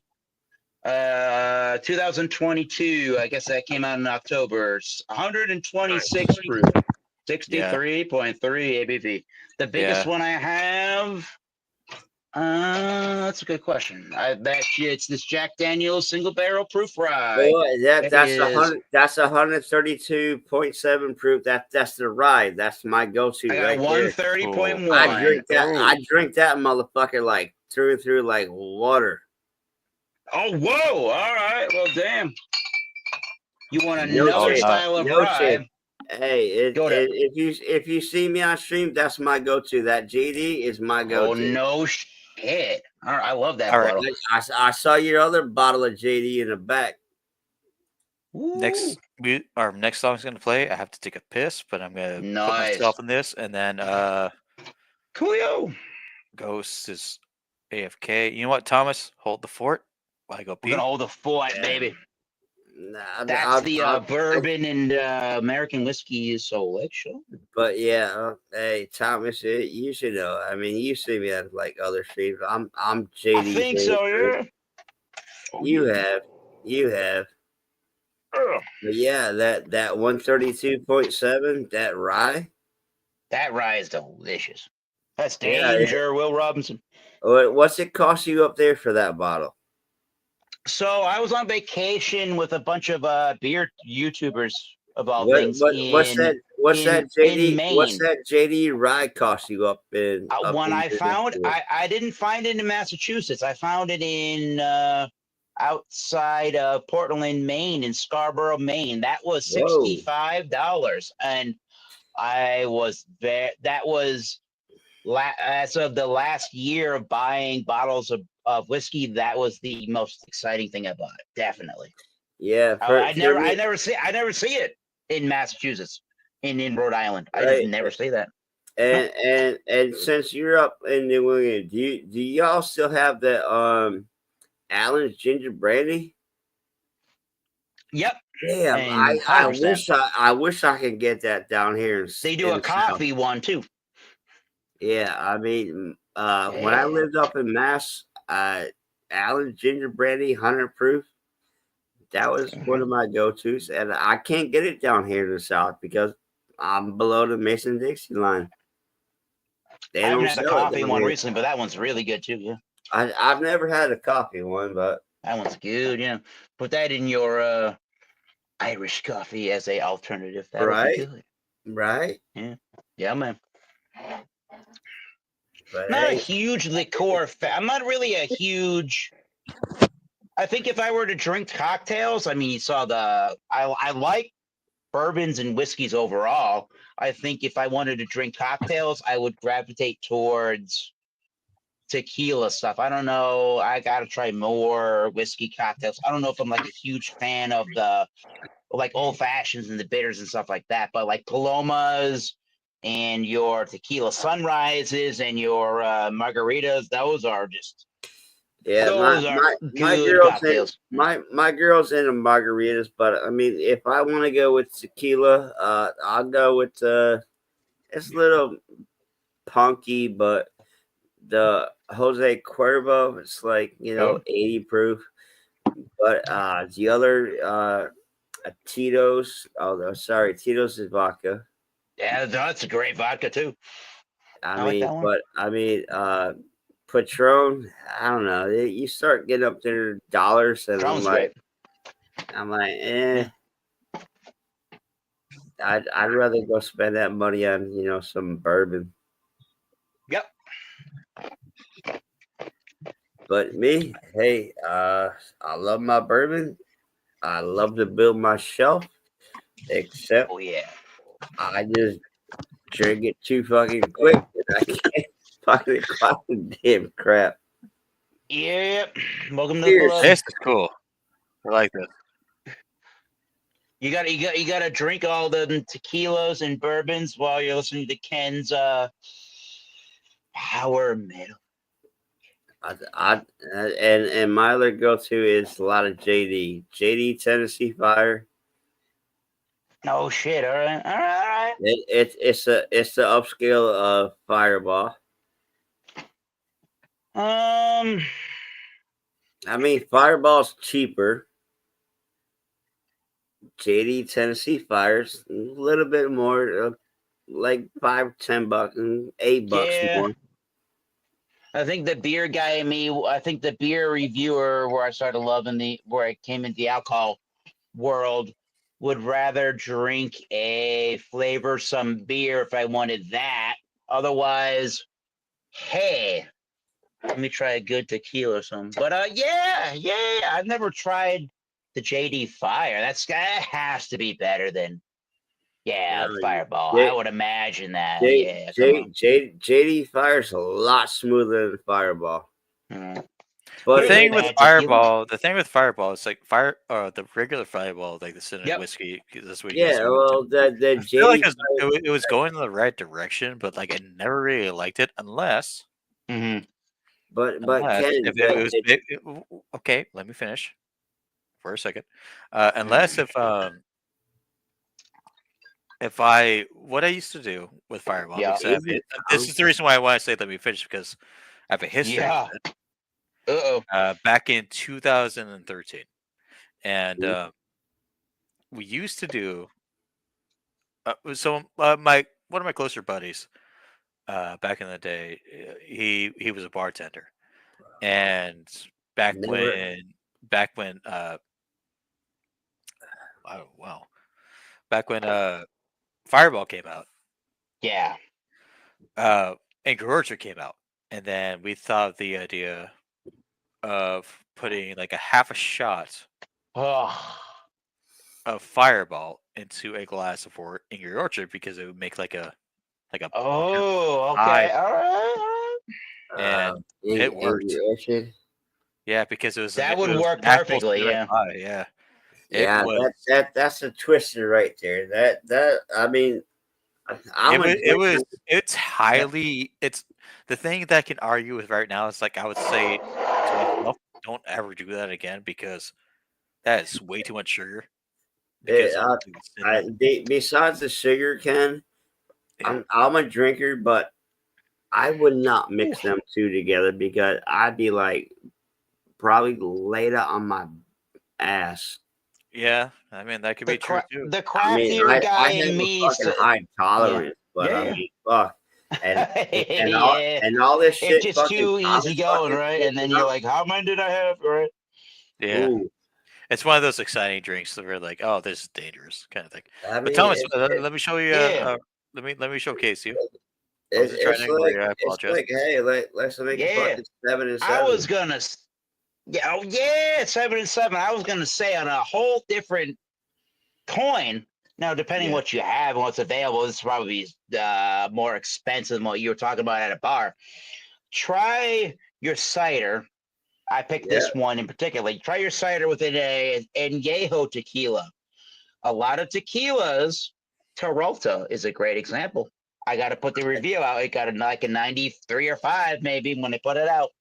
2022. I guess that came out in October. It's 126 proof, 63.3 ABV. The biggest
Yeah.
one I have. That's a good question. I bet you it's this Jack Daniel's Single Barrel Proof Rye.
Boy, that's
It
100. That's 132.7 proof. That's the rye. That's my go-to
I got
right there.
130.1.
I drink that.
Ooh.
I drink that motherfucker like through and through like water.
Oh, whoa! All right. Well, damn. You want
No
another
shit.
style of
No
rye?
shit. Hey,
Go ahead.
if you see me on stream, that's my go-to. That GD is my
Oh
go-to.
no shit! All right, I love that
All right.
bottle.
I saw your other bottle of JD in the back.
Our next song's gonna play. I have to take a piss, but I'm gonna put
Nice.
myself in this, and then
Coolio.
Ghost is AFK. You know what, Thomas? Hold the fort while I go
We're
pee.
gonna hold the fort,
Yeah.
baby.
Nah,
That's the bourbon and American whiskey selection.
But yeah, hey Thomas, you should know. I mean, you see me at like other streams. I'm JD.
I think so, yeah.
You have. But yeah, that 132.7, that rye.
That rye is delicious. That's
Yeah,
danger, Will Robinson.
What's it cost you up there for that bottle?
So I was on vacation with a bunch of beer YouTubers of all things.
What's that
in
JD?
Maine.
What's that JD rye cost you up in?
When I found, I didn't find it in Massachusetts. I found it in outside of Portland, Maine, in Scarborough, Maine. That was $65, and I was there. That was as of the last year of buying bottles of whiskey. That was the most exciting thing I bought. Definitely.
Yeah,
I never see it in Massachusetts, in Rhode Island. I just never see that.
And since you're up in New England, do y'all still have the Allen's ginger brandy?
Yep.
Damn, I wish I could get that down here.
They do a coffee one too.
Yeah, I mean, when I lived up in Mass, Allen's ginger brandy 100 proof. That was one of my go-tos, and I can't get it down here in the South because I'm below the Mason-Dixie line.
I haven't had a coffee one recently, but that one's really good too. Yeah,
I've never had a coffee one, but
that one's good. Yeah, put that in your Irish coffee as a alternative. That'll be good.
Right.
Yeah, man.
But
not a huge liqueur fan. I'm not really a huge. I think if I were to drink cocktails, I mean, you saw I like bourbons and whiskeys overall. I think if I wanted to drink cocktails, I would gravitate towards tequila stuff. I don't know. I got to try more whiskey cocktails. I don't know if I'm like a huge fan of the like old fashions and the bitters and stuff like that, but like Palomas and your tequila sunrises and your margaritas, those are just
my girl's into margaritas, but I mean, if I want to go with tequila, I'll go with it's a little punky, but the Jose Cuervo, it's like 80 proof. But the other Tito's, Tito's is vodka.
Yeah, that's a great vodka too.
I mean, Patron, I don't know. You start getting up there dollars, and I'm like, I'd rather go spend that money on some bourbon.
Yep.
But me, hey, I love my bourbon. I love to build my shelf, except I just drink it too fucking quick, and I can't fucking clock the damn crap.
Yep. Welcome to the club.
This is cool. I like this.
You gotta drink all the tequilas and bourbons while you're listening to Ken's power metal.
And my other go-to is a lot of JD Tennessee Fire.
Oh shit! All right.
It's the upscale of Fireball. I mean, Fireball's cheaper. JD Tennessee Fire's a little bit more, like $5-10 and $8 more.
I think the beer guy in me, I think the beer reviewer where I started loving where I came into the alcohol world would rather drink a flavorsome beer if I wanted that. Otherwise, hey, let me try a good tequila or something. But yeah, I've never tried the JD Fire. That has to be better than Fireball. I would imagine that.
JD Fire's a lot smoother than Fireball. But
The thing with
bad tequila.
Fireball, it's like the regular Fireball, like the cinnamon
Yep.
whiskey. That's what you guys
yeah,
do.
well, the
I feel like
James,
it was going in the right direction, but like I never really liked it unless
Mhm.
but
unless
Ken,
if it was okay. Let me finish for a second. Unless if I what I used to do with Fireball
Yeah.
because I have this is the reason why I want to say let me finish because I have a history
Yeah.
with it. Back in 2013, and we used to do. My one of my closer buddies back in the day, he was a bartender, and back
never.
when back when oh wow back when Fireball came out,
Yeah.
Angry Orchard came out, and then we thought of the idea of putting like a half a shot
Oh.
of Fireball into a glass of Angry Orchard because it would make like a
Oh.
pie,
Okay. All right.
and it worked.
Angry Orchard.
Yeah, because it was
That would
it was
work
an actual
perfectly,
cinnamon
yeah.
pie. Yeah, it
Yeah,
was.
that's a twister right there. That I mean, I'm a drinker.
It's the thing that I can argue with right now is like I would say to myself, don't ever do that again because that is way too much sugar. Because of the cinnamon.
Besides the sugar, Ken,
Yeah.
I'm a drinker, but I would not mix them two together because I'd be like probably laid out on my ass.
Yeah, I mean that could be true too.
The
I mean,
craftier guy
I have
in
a
me
fucking high tolerance, but I
Yeah.
mean, fuck, and
Yeah.
and all this shit.
It's just
fucking
too
Thomas
easy going,
fucking
right? And then
picking
you're
up.
like, how many did I have? Right?
Yeah,
Ooh,
it's one of those exciting drinks that we're like, oh, this is dangerous kind of thing.
I
But
mean,
Thomas, let me show you.
Yeah.
Let me showcase you. I wasn't trying
it's
to ignore you. I
it's
apologize.
like, hey, let's make a
Yeah.
fucking 7 and 7.
I was gonna, yeah, oh yeah, 7 and 7. I was gonna say on a whole different coin. Now, depending
Yeah.
what you have and what's available, this is probably more expensive than what you were talking about at a bar. Try your cider. I picked this one in particular. Try your cider with an añejo tequila. A lot of tequilas, Terrota is a great example. I got to put the review out. It got like a 93 or 5 maybe when they put it out.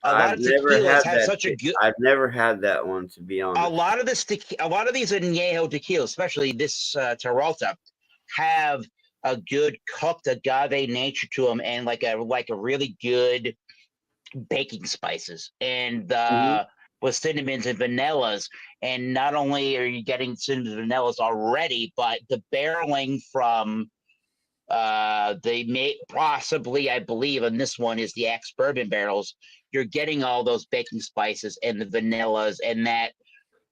I've never had that.
such a good.
I've never had that one, to be honest.
A lot of these añejo tequilas, especially this Terrota, have a good cooked agave nature to them and like a really good baking spices and with cinnamons and vanillas. And not only are you getting cinnamons and vanillas already, but the barreling from they may possibly, I believe, and this one is the ex-bourbon barrels. You're getting all those baking spices and the vanillas and that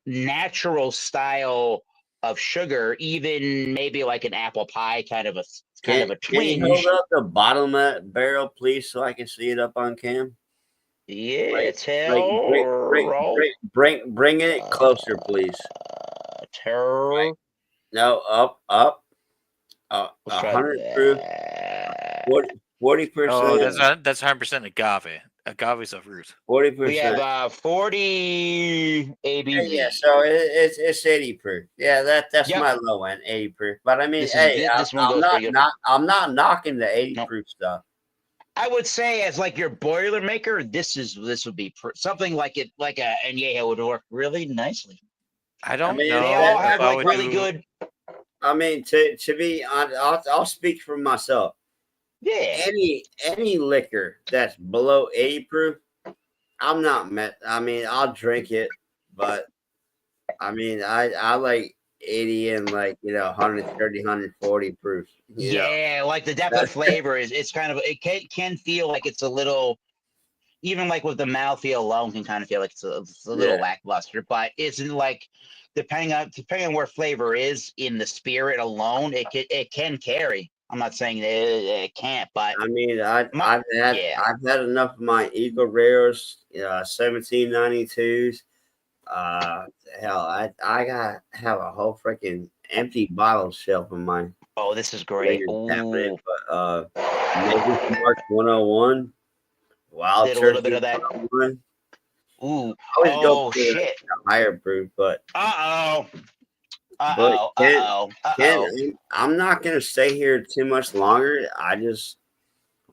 natural style of sugar, even maybe like an apple pie kind of a
Can
twinge.
you hold up the bottom of that barrel, please, so I can see it up on cam?
Yeah,
Bring it closer, please.
Terror.
No, up. 100 proof. 40%.
Oh, that's 100% agave. Agave's a root.
40%.
We have 40 ABV.
Yeah, so it's 80 proof. Yeah, that's
Yep.
my low end, 80 proof. But I mean, I'm not knocking the 80 proof stuff.
I would say as like your Boilermaker, this would be something like a añejo would work really nicely.
I don't know.
They all have like really good.
I mean, to be honest, I'll speak for myself.
Yeah.
Any liquor that's below 80 proof, I'm not met. I mean, I'll drink it, but I mean, I like 80 and like 130, 140 proof.
Yeah, like the depth of flavor it's kind of it can feel like it's a little, even like with the mouthfeel alone can kind of feel like it's a little lackluster, but isn't like depending on where flavor is in the spirit alone, it can carry. I'm not saying that it can't, but
I mean, I've had enough of my Eagle Rares, 1792s. Hell, I got have a whole freaking empty bottle shelf of mine.
Oh, this is great.
Maybe Mark 101. Wild
Did a
Turkey
little bit of that.
101. I
Ooh.
always go
Oh
for the
shit.
higher proof, but
Uh-oh.
But
Uh-oh.
Ken,
Uh-oh.
Ken,
Uh-oh.
I'm not gonna stay here too much longer. I just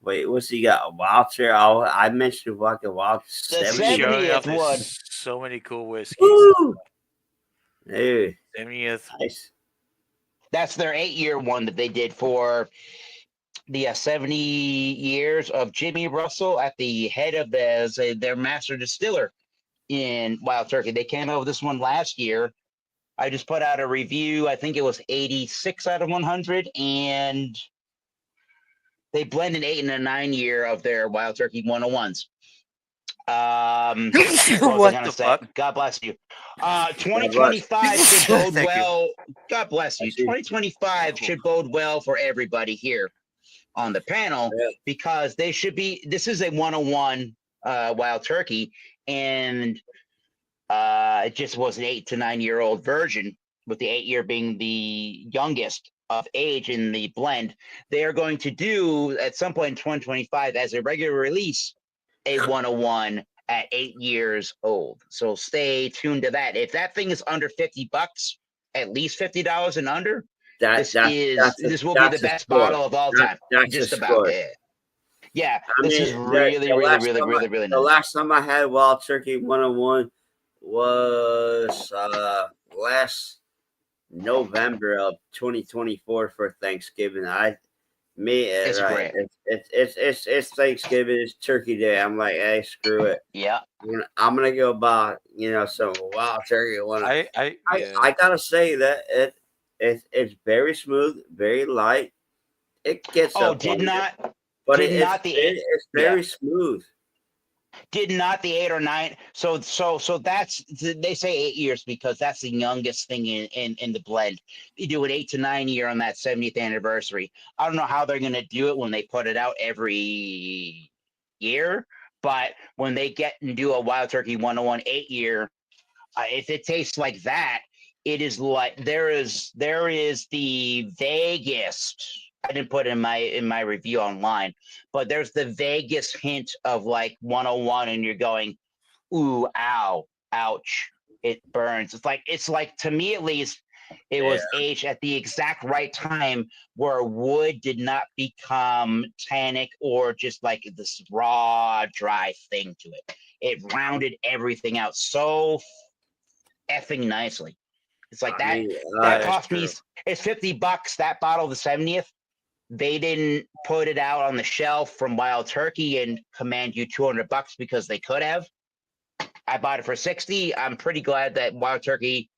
wait. What's he got? A Walter. I mentioned fucking Walter
The
He's
70.
showing off
70th one.
so many cool whiskeys.
Woo! Dude,
70th.
nice.
That's their 8-year one that they did for the 70 years of Jimmy Russell at the head of their master distiller in Wild Turkey. They came out with this one last year. I just put out a review. I think it was 86 out of 100, and they blend an 8 and a 9 year of their Wild Turkey 101s. What was I
What
gonna
the
say?
fuck?
God bless you. 2025 should bode
Thank you.
well. God bless you.
Bless you.
2025 should bode well for everybody here on the panel
Yeah.
because they should be. This is a 101 Wild Turkey, and it just was an 8 to 9 year old version, with the 8-year being the youngest of age in the blend. They are going to do at some point in 2025 as a regular release a 101 at 8 years old. So stay tuned to that. If that thing is under $50, at least $50 and under, this will be the best bottle of all time.
That's
Just
a
about
score.
it. Yeah,
I
this
mean,
is really
the
nice.
last time I had Wild Turkey 101 was last November of 2024 for Thanksgiving.
It's great.
It's Thanksgiving. It's Turkey Day. I'm like, hey, screw it.
Yeah.
I'm gonna go buy some Wild Turkey 101. I gotta say that it's very smooth, very light. It gets
It's
very smooth.
Did not the 8 or 9. So that's, they say 8 years because that's the youngest thing in the blend. You do an 8 to 9 year on that 70th anniversary. I don't know how they're gonna do it when they put it out every year, but when they get and do a Wild Turkey 101 8 year, if it tastes like that, it is like there is the vaguest. I didn't put it in my review online, but there's the vaguest hint of like 101, and you're going, ooh, ow, ouch, it burns. It's like to me at least, it was aged at the exact right time where wood did not become tannic or just like this raw, dry thing to it. It rounded everything out so effing nicely. It's like that. That cost me. It's $50. That bottle, the 70th. They didn't put it out on the shelf from Wild Turkey and command you $200 because they could have. I bought it for $60. I'm pretty glad that Wild Turkey.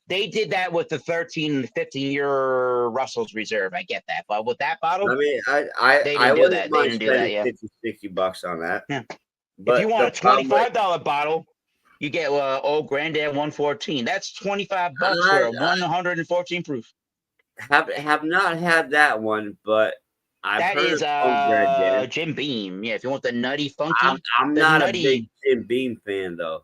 They did that with the 13 and 15-year Russell's Reserve. I get that, but with that bottle,
I mean,
I wouldn't mind spending
$50-$60 on that.
Yeah.
But
if you want a $25 bottle, you get Old Granddad 114. That's $25 for a 114 proof.
Have not had that one, but I've heard
that is Jim Beam. Yeah, if you want the nutty funky.
I'm not a big Jim Beam fan though.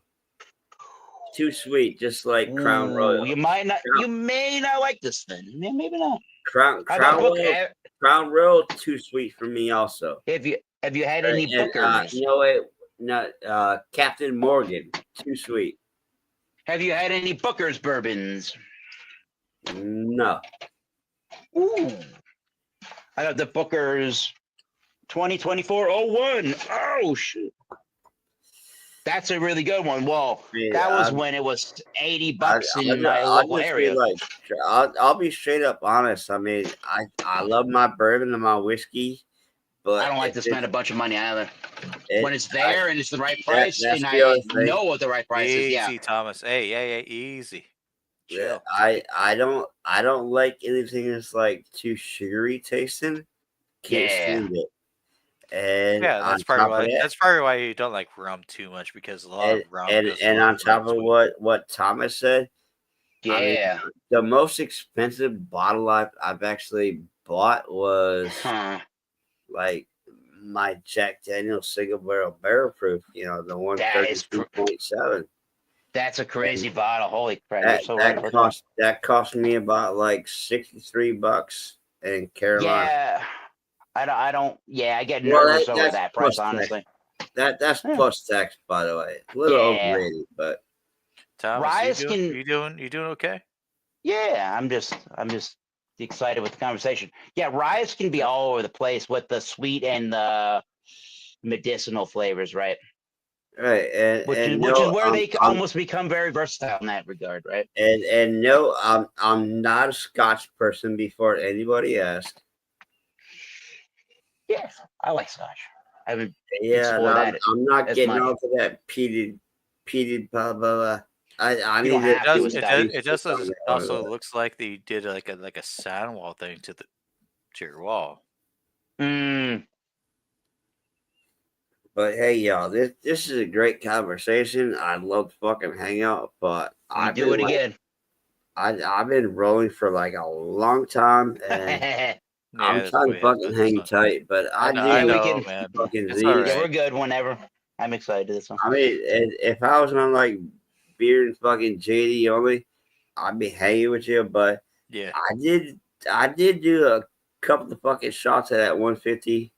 Too sweet, just like Crown Royal.
You may not like this thing. Maybe not.
Crown Royal too sweet for me also.
Have you had any Bookers?
You know what? Not Captain Morgan, too sweet.
Have you had any Booker's bourbons?
No.
Ooh. I got the Booker's 2024-01. Oh shoot. That's a really good one. Well, that was when it was $80 in my local area.
I'll be straight up honest. I mean, I love my bourbon and my whiskey, but
I don't like to spend a bunch of money either. When it's there and it's the right price, and I know what the right price is. Yeah,
easy, Thomas. Hey, easy.
Yeah, I don't like anything that's like too sugary tasting. Can't stand it. And
that's probably why you don't like rum too much, because a lot of rum.
And on top of what Thomas said, I mean, the most expensive bottle I've actually bought was like my Jack Daniel's single barrel proof. You know, the 132.7.
That's a crazy bottle. Holy crap!
That cost me about like $63 in Carolina.
Yeah. I don't. Yeah, I get nervous over that price, honestly.
That's
Yeah.
plus tax, by the way. A little
Yeah.
overrated, but
Thomas,
Rice
you doing okay?
Yeah, I'm just excited with the conversation. Yeah, Rise can be all over the place with the sweet and the medicinal flavors, right?
right,
Which is
and
where they almost become very versatile in that regard, right?
and no, I'm not a Scotch person before anybody asked.
Yeah, I like Scotch. I haven't
Yeah,
explored
no,
that
I'm not
as
getting
much.
off of that peated blah blah blah. I
You
need
don't
to
have to with
It
Scotch.
does. It just also looks like they did like a sound wall thing to your wall.
Mm,
But hey, y'all, this is a great conversation. I'd love to fucking hang out, but
we do it again.
I've been rolling for like a long time, and I'm
that's
trying
what
to
we have
fucking
to
hang
do.
tight. But I do
I
we
know,
can-
man.
fucking
It's
Z's.
all
Yeah,
right.
we're good whenever. I'm excited this one.
I mean, if I was on like beer and fucking JD only, I'd be hanging with you. But
Yeah.
I did do a couple of fucking shots at that 150.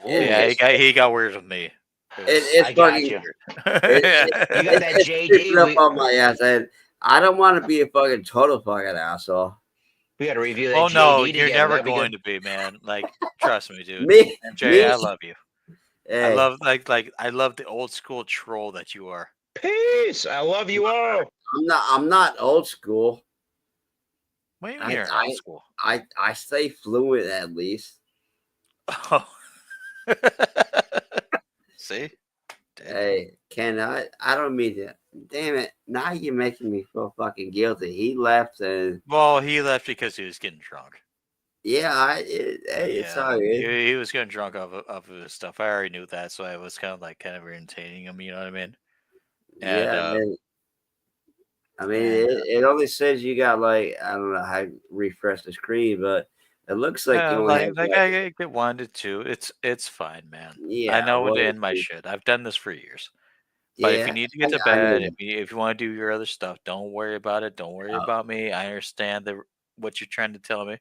Yeah, he got weird with me.
It's
I got
fucking.
you.
It,
You got that
it's
JD.
creeping up on my ass, and I don't want to be a fucking total fucking asshole.
We got to review that.
Oh no,
JD
you're
together.
never
That'd be
going
good.
to be, man. Like, trust me, dude.
Me,
Jay, I
me,
love you. I
hey,
love I love the old school troll that you are.
Peace. I love you all.
I'm not old school.
What do you mean you're in old school?
I stay fluent at least.
Oh. See?
Hey, Ken, I don't mean to. Damn it! Now you're making me feel fucking guilty. He left, and
Well, he left because he was getting drunk.
yeah, hey, it's all good.
He was getting drunk off of his stuff. I already knew that, so I was kind of entertaining him. You know what I mean? And
Yeah, I mean, it only says you got like I don't know how to refresh the screen, but it looks like you only have
I get 1 to 2. It's fine, man.
yeah.
I know when to
one or
end my
two.
shit. I've done this for years. But if
Yeah,
you need to get to
I knew
bed,
that.
if you want to do your other stuff, don't worry about it. Don't worry
Oh.
about me. I understand what you're trying to tell me.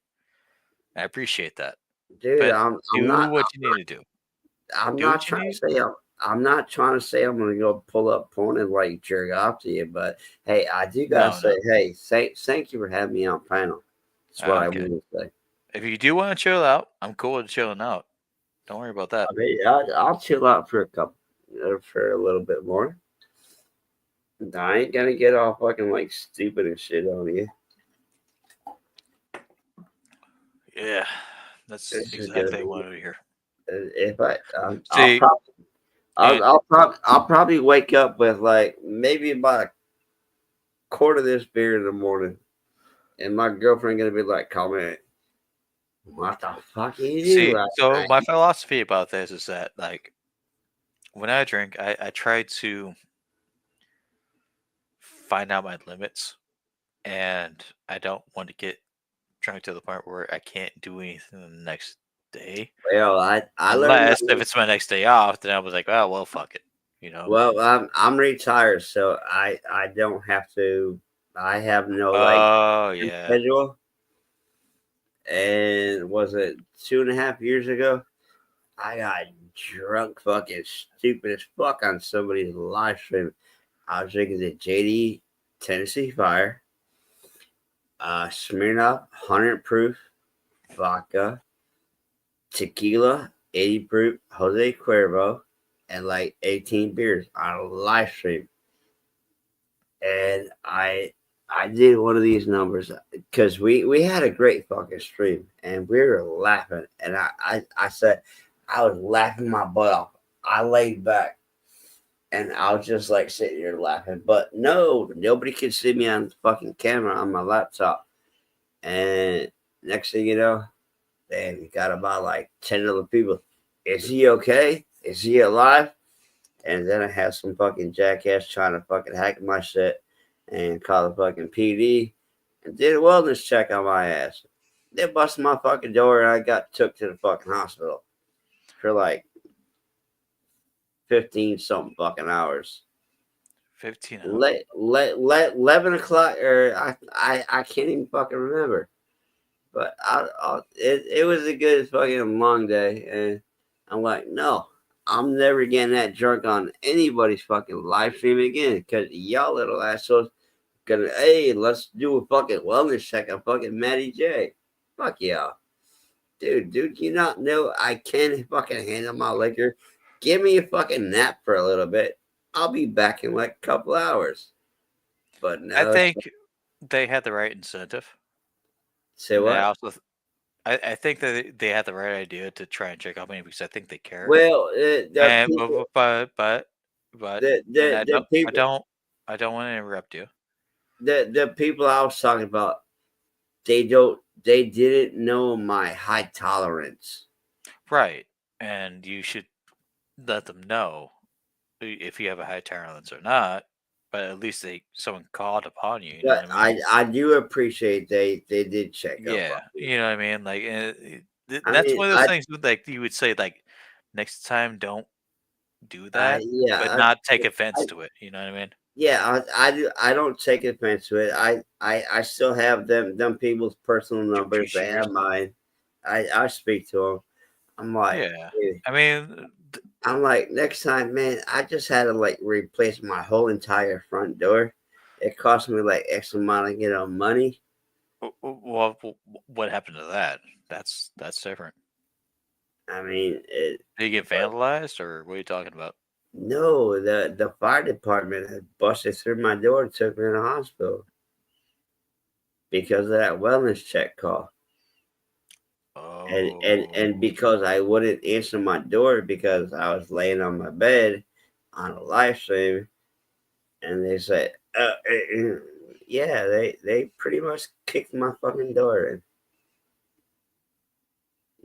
I appreciate that.
Dude,
But
I'm
do
not.
what you need to do.
I'm
Do
not
what you
trying to
need.
say I'm not trying to say I'm gonna go pull up porn and like jerk off to you, but hey, I do gotta
No,
say, hey, thank you for having me on panel. That's what I
Okay.
want to say.
If you do want to chill out, I'm cool with chilling out. Don't worry about that.
I mean, I'll chill out for for a little bit more. I ain't gonna get all fucking like stupid and shit on you.
Yeah, that's
This is
exactly
gonna
what I
be-
wanted to hear.
If
See,
I'll probably wake up with like maybe about a quart of this beer in the morning, and my girlfriend gonna be like, "Comment, what the fuck you do
See,
last
so
night?"
my philosophy about this is that like when I drink, I try to find out my limits, and I don't want to get drunk to the point where I can't do anything the next day.
Well, I learned
Unless
that.
if it's my next day off, then I was like, oh well, fuck it, you know.
Well, I'm retired, so I don't have to. I have no
Oh yeah,
schedule. And was it 2.5 years ago? I got drunk, fucking stupid as fuck on somebody's live stream. I was drinking the JD Tennessee Fire, Smirnoff 100 proof vodka, tequila 80 proof Jose Cuervo, and like 18 beers on a live stream. And I did one of these numbers because we had a great fucking stream and we were laughing. And I said I was laughing my butt off. I laid back and I was just like sitting here laughing. But no, nobody could see me on the fucking camera on my laptop. And next thing you know, damn, you got about like 10 other people. Is he okay? Is he alive? And then I had some fucking jackass trying to fucking hack my shit and call the fucking PD and did a wellness check on my ass. They busted my fucking door and I got took to the fucking hospital for like 15 something fucking hours.
15.
11 o'clock, or I can't even fucking remember. But it was a good fucking long day. And I'm like, no, I'm never getting that drunk on anybody's fucking live stream again because y'all little assholes gonna, hey, let's do a fucking wellness check on fucking Matty J. Fuck y'all. Dude, you not know I can fucking handle my liquor? Give me a fucking nap for a little bit. I'll be back in like a couple hours. But no,
I think they had the right incentive.
say
And
what?
I think that they had the right idea to try and check out me because I think they care.
Well,
And
people,
but
the
and I
people,
don't want to interrupt you.
the people I was talking about, they didn't know my high tolerance.
Right. And you should let them know if you have a high tolerance or not. But at least someone called upon you. You know
But
what I mean?
I do appreciate they did check up.
Yeah, you know what I mean. Like,
I
that's
mean,
one of those things. Like you would say, like next time, don't do that, but
yeah,
not take offense to it. You know what I mean?
yeah, I don't take offense to it. I still have them people's personal numbers. They have mine. I speak to them. I'm like,
Yeah.
dude,
I mean,
I'm like, next time, man, I just had to like replace my whole entire front door. It cost me like X amount of money.
well, what happened to that? That's different.
I mean,
Did you get vandalized, or what are you talking about?
no, the fire department had busted through my door and took me to the hospital because of that wellness check call. And because I wouldn't answer my door because I was laying on my bed on a live stream, and they said, yeah, they pretty much kicked my fucking door in.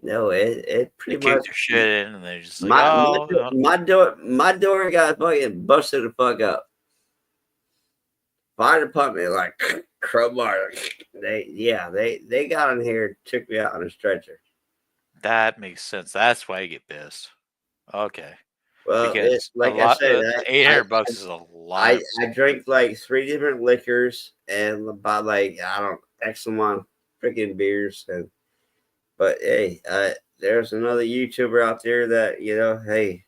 No, it
They
pretty
kicked
much
their shit in, and they're just like,
my door got fucking busted the fuck up. Fire department like crowbar. They got in here and took me out on a stretcher.
that makes sense. That's why you get pissed. Okay.
Well,
Because
like I said,
$800 is a lot.
I drank like 3 different liquors and about like I don't X amount of freaking beers but hey, there's another YouTuber out there that hey,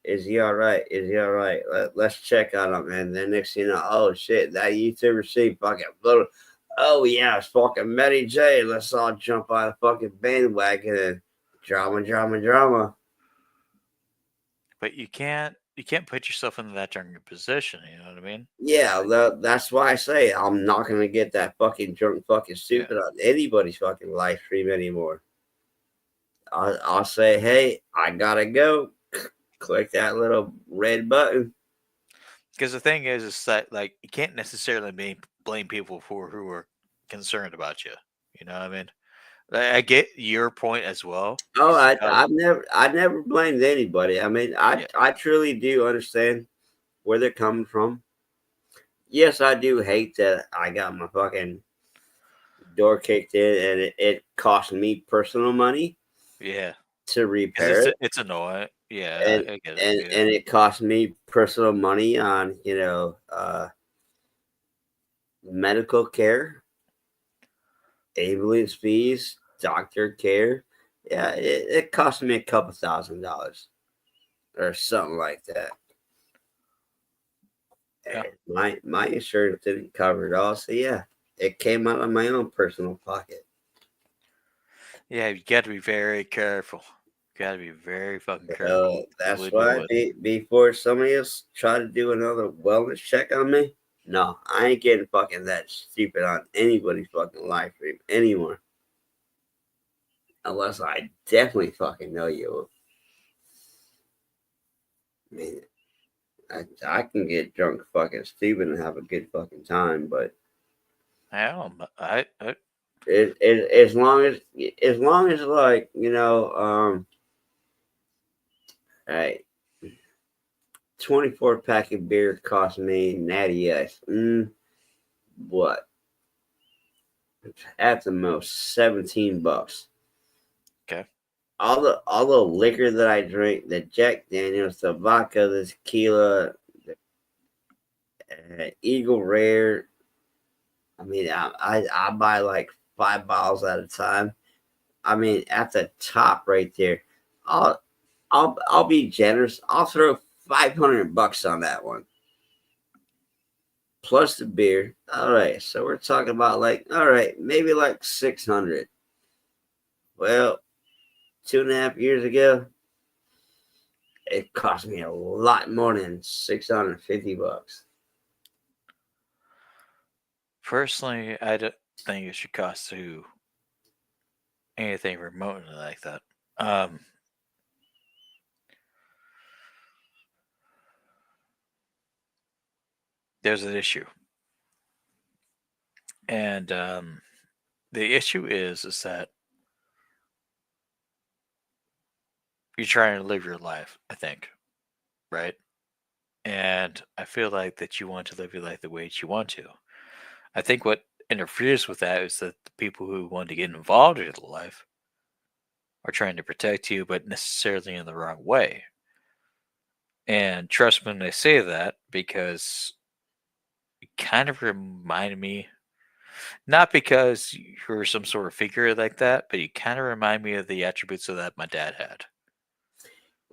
is he all right? Is he all right? Let's check on him. And then next thing you know, oh shit, that YouTuber see fucking little. Oh yeah, it's fucking Matty J. Let's all jump on the fucking bandwagon and drama.
But you can't put yourself in that jungle position. You know what I mean?
Yeah, that's why I say I'm not gonna get that fucking drunk fucking stupid on anybody's fucking live stream anymore. I'll say, hey, I gotta go. Click that little red button.
Because the thing is that like you can't necessarily blame people who are concerned about you. You know what I mean? I get your point as well.
Oh, I never blamed anybody. I mean, I truly do understand where they're coming from. Yes, I do hate that I got my fucking door kicked in and it cost me personal money.
Yeah.
To repair it.
It's annoying. Yeah,
and,
I get it.
And it cost me personal money on medical care, ambulance fees, doctor care. Yeah, it cost me a couple $1,000 or something like that. Yeah. And my insurance didn't cover it all, so yeah, it came out of my own personal pocket.
Yeah, you got to be very careful. You got to be very fucking careful.
That's why before somebody else try to do another wellness check on me, no, I ain't getting fucking that stupid on anybody's fucking live stream anymore. Unless I definitely fucking know you. I mean, I can get drunk fucking stupid and have a good fucking time, but
I don't know. I
as long as like, right, 24 pack of beer cost me Natty Ice. What? At the most, $17.
Okay.
All the liquor that I drink, the Jack Daniels, the vodka, the tequila, the Eagle Rare. I mean, I buy like 5 bottles at a time. I mean, at the top right there, I'll be generous. I'll throw $500 on that one. Plus the beer. All right. So we're talking about like, all right, maybe like 600. Well, 2.5 years ago, it cost me a lot more than $650.
Personally, I don't think it should cost you anything remotely like that. There's an issue, and the issue is that you're trying to live your life. I think, right? And I feel like that you want to live your life the way that you want to. I think what interferes with that is that the people who want to get involved in the life are trying to protect you, but necessarily in the wrong way. And trust me when I say that, because it kind of reminded me, not because you're some sort of figure like that, but you kind of remind me of the attributes of that my dad had.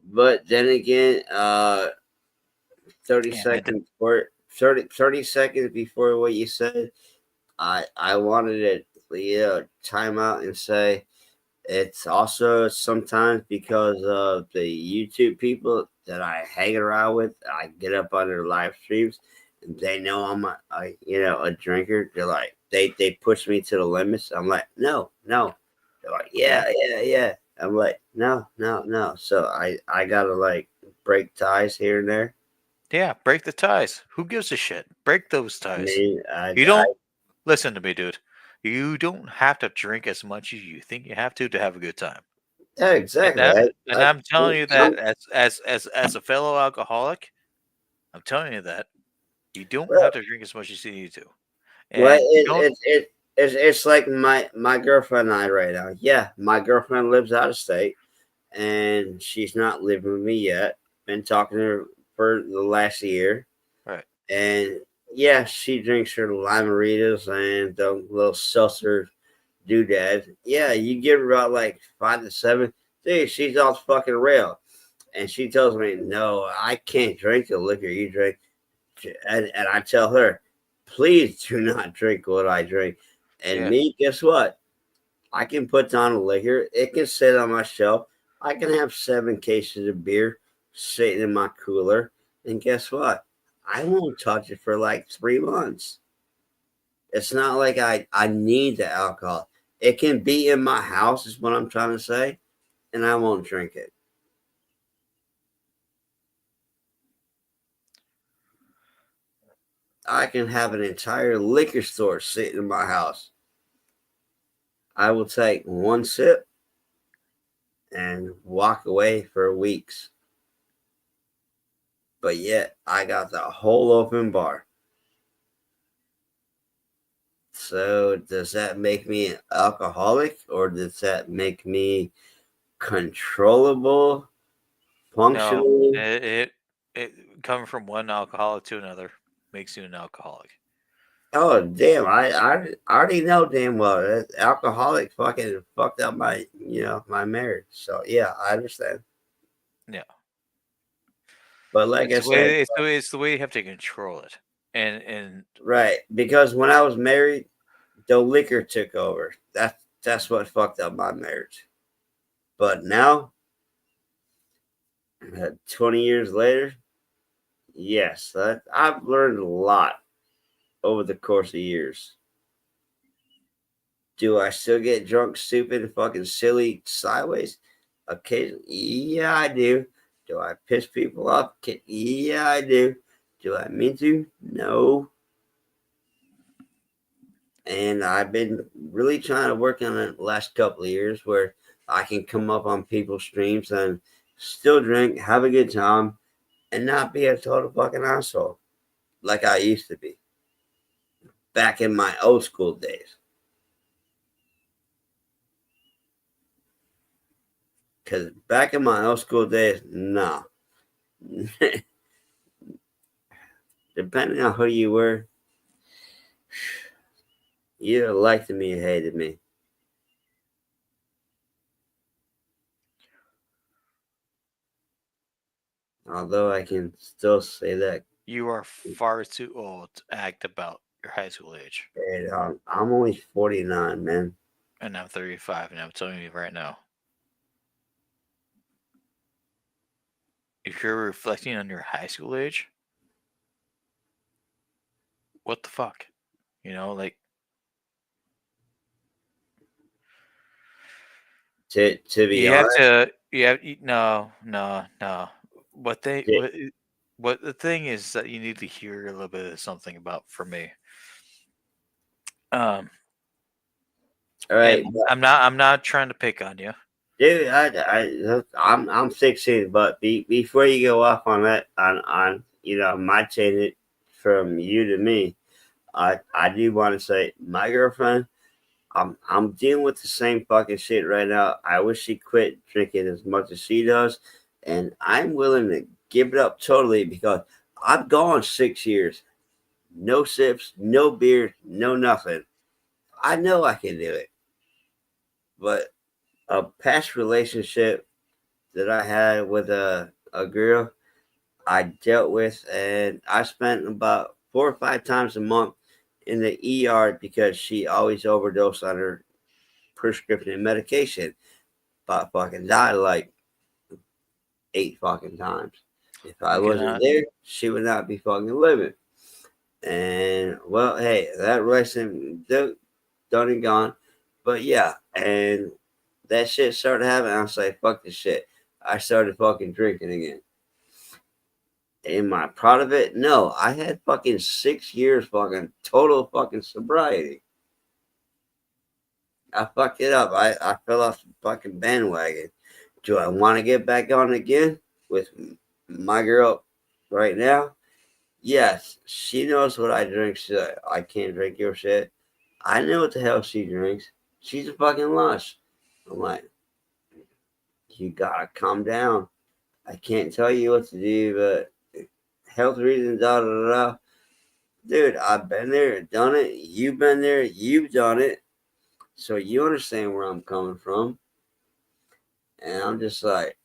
But then again, 30
And
seconds for 30 seconds before what you said, I wanted to time out and say it's also sometimes because of the YouTube people that I hang around with. I get up on their live streams and they know I'm a drinker. They're like, they push me to the limits. I'm like, no. They're like, yeah. I'm like, no. So I gotta like break ties here and there.
yeah, break the ties. Who gives a shit? Break those
I
ties.
mean,
You don't listen to me, dude. You don't have to drink as much as you think you have to have a good time.
yeah, exactly.
And I'm telling you that as a fellow alcoholic, I'm telling you that you don't
Well,
have to drink as much as you need to.
well,
And you don't
it's like my girlfriend and I right now. Yeah, my girlfriend lives out of state, and she's not living with me yet. Been talking to her for the last year,
right.
and yeah, she drinks her limeritas and the little seltzer doodad. Yeah, you give her about like 5 to 7. Dude, she's off the fucking rail, and she tells me, "No, I can't drink the liquor you drink," and I tell her, "Please do not drink what I drink." And
Yeah.
me, guess what? I can put down a liquor. It can sit on my shelf. I can have 7 cases of beer sitting in my cooler. And guess what? I won't touch it for like 3 months. It's not like I need the alcohol. It can be in my house, is what I'm trying to say, and I won't drink it. I can have an entire liquor store sitting in my house. I will take one sip and walk away for weeks. But yet, I got the whole open bar. So, does that make me an alcoholic or does that make me controllable,
No,
functional?
it coming from one alcoholic to another makes you an alcoholic.
Oh, damn. I already know damn well that alcoholic fucking fucked up my marriage. So, yeah, I understand.
Yeah.
But like I said,
It's the way you have to control it. And
right, because when I was married, the liquor took over. That's what fucked up my marriage. But now, 20 years later, yes, I've learned a lot over the course of years. Do I still get drunk, stupid, and fucking silly sideways? Occasionally, yeah, I do. Do I piss people off? Yeah, I do. Do I mean to? No. And I've been really trying to work on it the last couple of years where I can come up on people's streams and still drink, have a good time, and not be a total fucking asshole like I used to be back in my old school days. Because back in my old school days, no. Depending on who you were, you either liked me or hated me. Although I can still say that,
You are far too old to act about your high school age.
and, I'm only 49, man.
And I'm 35, and I'm telling you right now, if you're reflecting on your high school age, what the fuck? You know, like,
To be
you have
honest,
to, no, no, no. What they,
yeah,
what the thing is that you need to hear a little bit of something about for me. Um,
all
and
right,
I'm not trying to pick on you.
dude, I'm 16, but before you go off on that, on my change it from you to me, I do want to say my girlfriend. I'm dealing with the same fucking shit right now. I wish she quit drinking as much as she does, and I'm willing to give it up totally because I've gone 6 years, no sips, no beer, no nothing. I know I can do it, but a past relationship that I had with a girl I dealt with, and I spent about 4 or 5 times a month in the ER because she always overdosed on her prescription medication. But fucking died like 8 fucking times. If I
I'm
wasn't
gonna,
there, she would not be fucking living. And well, hey, that relationship done and gone. But yeah, and that shit started happening. I was like, fuck this shit. I started fucking drinking again. Am I proud of it? No, I had fucking 6 years fucking total fucking sobriety. I fucked it up. I fell off the fucking bandwagon. Do I want to get back on again with my girl right now? Yes, she knows what I drink. She's like, I can't drink your shit. I know what the hell she drinks. She's a fucking lush. I'm like, you gotta calm down. I can't tell you what to do, but health reasons, da da da da. Dude, I've been there, done it. You've been there, you've done it. So you understand where I'm coming from. And I'm just like,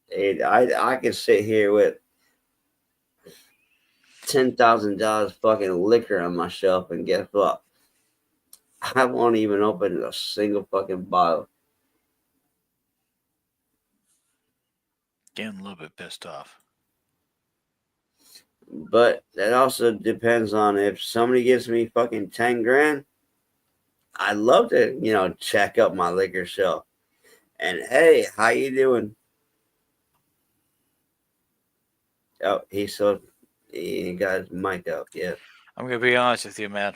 hey, I can sit here with $10,000 fucking liquor on my shelf, and guess what? I won't even open a single fucking bottle.
getting a little bit pissed off.
But that also depends on if somebody gives me fucking 10 grand. I'd love to, check up my liquor shelf. And hey, how you doing? Oh, he got his mic up. Yeah.
I'm gonna be honest with you, man.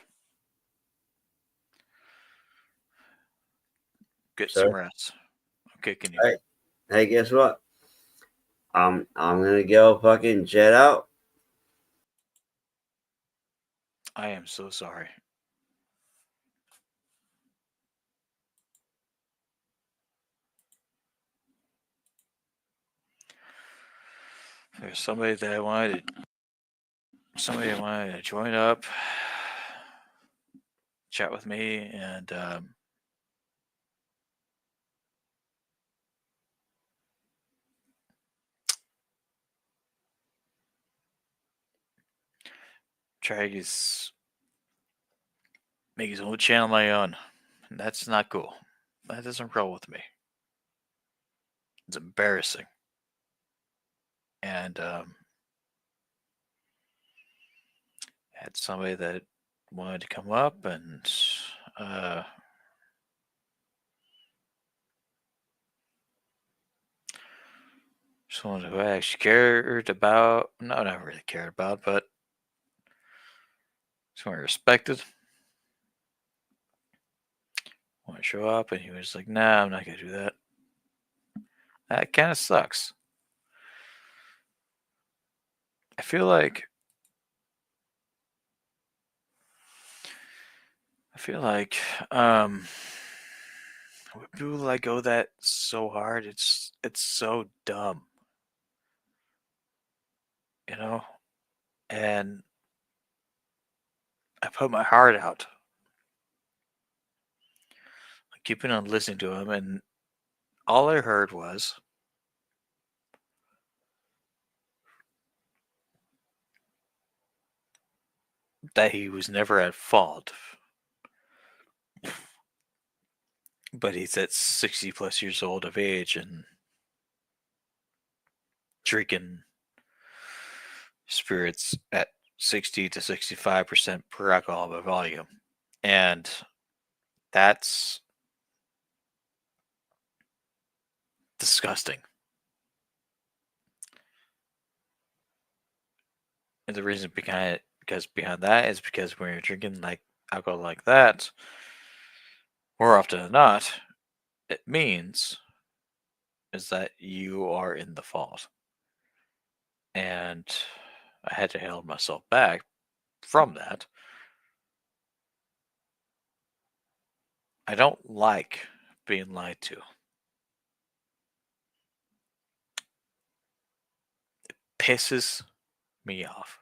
Get
Sir.
some rest. I'm kicking you.
Hey, guess what? I'm gonna go fucking jet out.
I am so sorry. There's somebody that I wanted to join up, chat with me, and try to make his own channel my own. And that's not cool. That doesn't roll with me. It's embarrassing. And had somebody that wanted to come up and someone who I actually cared about. No, not really cared about, but someone I respected. Want to show up, and he was like, "Nah, I'm not gonna do that." That kind of sucks. I feel like when people let go that so hard, it's so dumb, you know. And I put my heart out, keeping on listening to him, and all I heard was, that he was never at fault. But he's at 60 plus years old of age and drinking spirits at 60 to 65% per alcohol by volume. And that's disgusting. And the reason behind that is because when you're drinking like alcohol like that, more often than not, it means is that you are in the fault. And I had to hold myself back from that. I don't like being lied to. It pisses me off.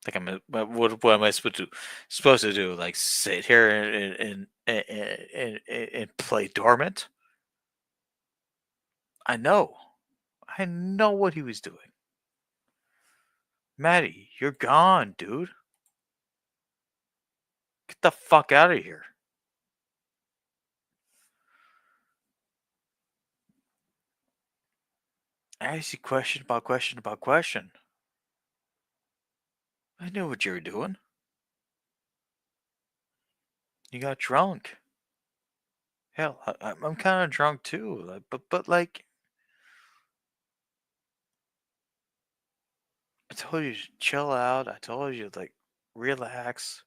Like what am I supposed to do? Like sit here and play dormant? I know what he was doing. Maddie, you're gone, dude. Get the fuck out of here. I asked you question about question about question. I knew what you were doing. You got drunk. Hell, I'm kind of drunk too. But like, I told you to chill out. I told you to like relax.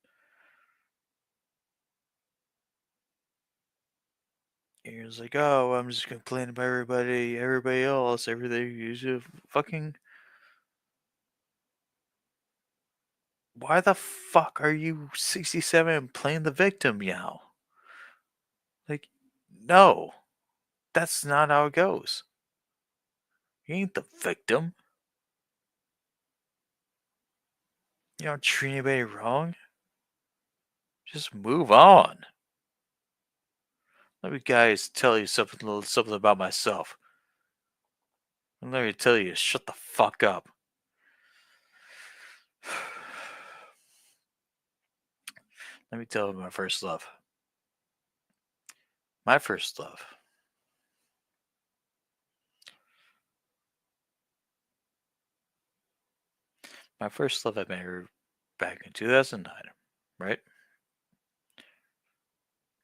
And he was like, "Oh, I'm just complaining about everybody else, everything." You should fucking. Why the fuck are you 67 playing the victim now? Like, no, that's not how it goes. You ain't the victim. You don't treat anybody wrong. Just move on. Let me guys tell you something about myself. And let me tell you, shut the fuck up. Let me tell you my first love. My first love. My first love I met her back in 2009, right?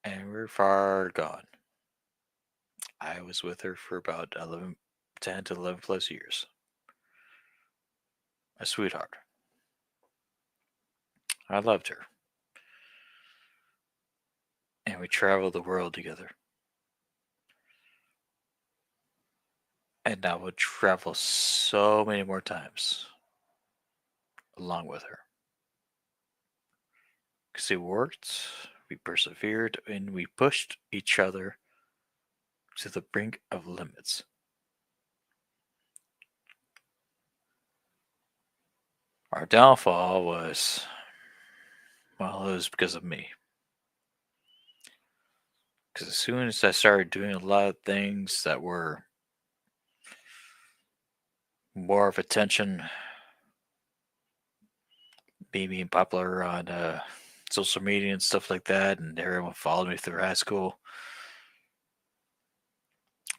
And we're far gone. I was with her for about 10 to 11 plus years. A sweetheart. I loved her. And we traveled the world together. And I would travel so many more times along with her. Because it worked, we persevered, and we pushed each other to the brink of limits. Our downfall was, well, it was because of me. Because as soon as I started doing a lot of things that were more of attention, me being popular on social media and stuff like that, and everyone followed me through high school.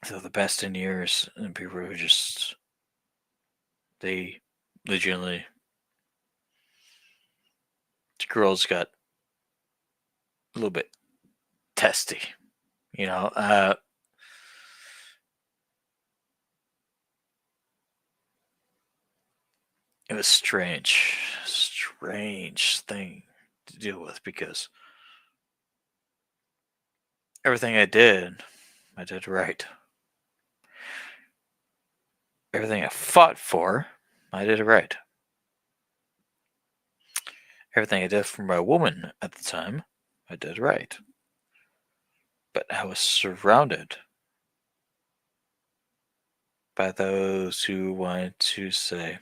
So the best in years, and people who just, they legitimately, the girls got a little bit testy, you know. It was strange thing to deal with because everything I did right. Everything I fought for, I did it right. Everything I did for my woman at the time, I did right. But I was surrounded by those who wanted to say,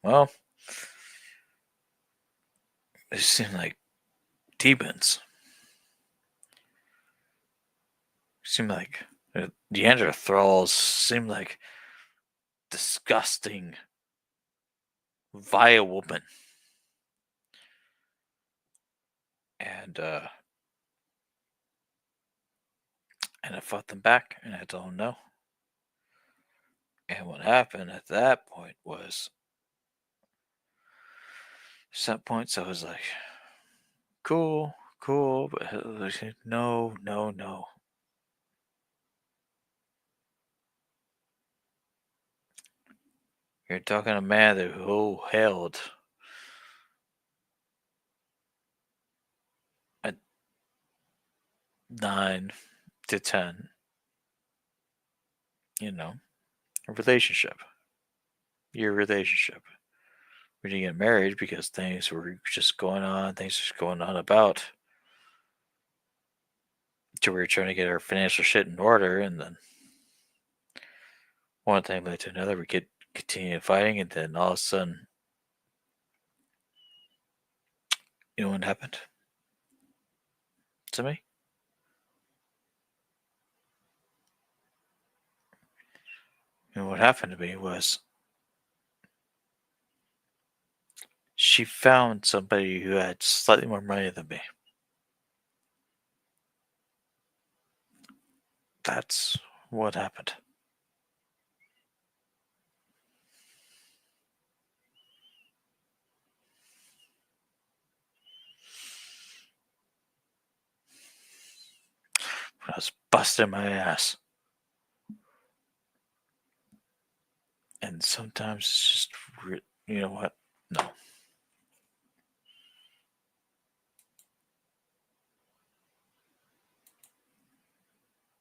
well, they seem like demons. Seem like Neanderthals seem like disgusting, vile women. And I fought them back, and I told them no. And what happened at that point was, some points I was like, cool, but no, no, no. You're talking a man who held a 9 to 10, a relationship. Your relationship. We didn't get married because things were just going on, about. So we were trying to get our financial shit in order, and then one thing led to another. We could continue fighting, and then all of a sudden, you know what happened to me? And what happened to me was she found somebody who had slightly more money than me. That's what happened. When I was busting my ass. And sometimes it's just, you know what?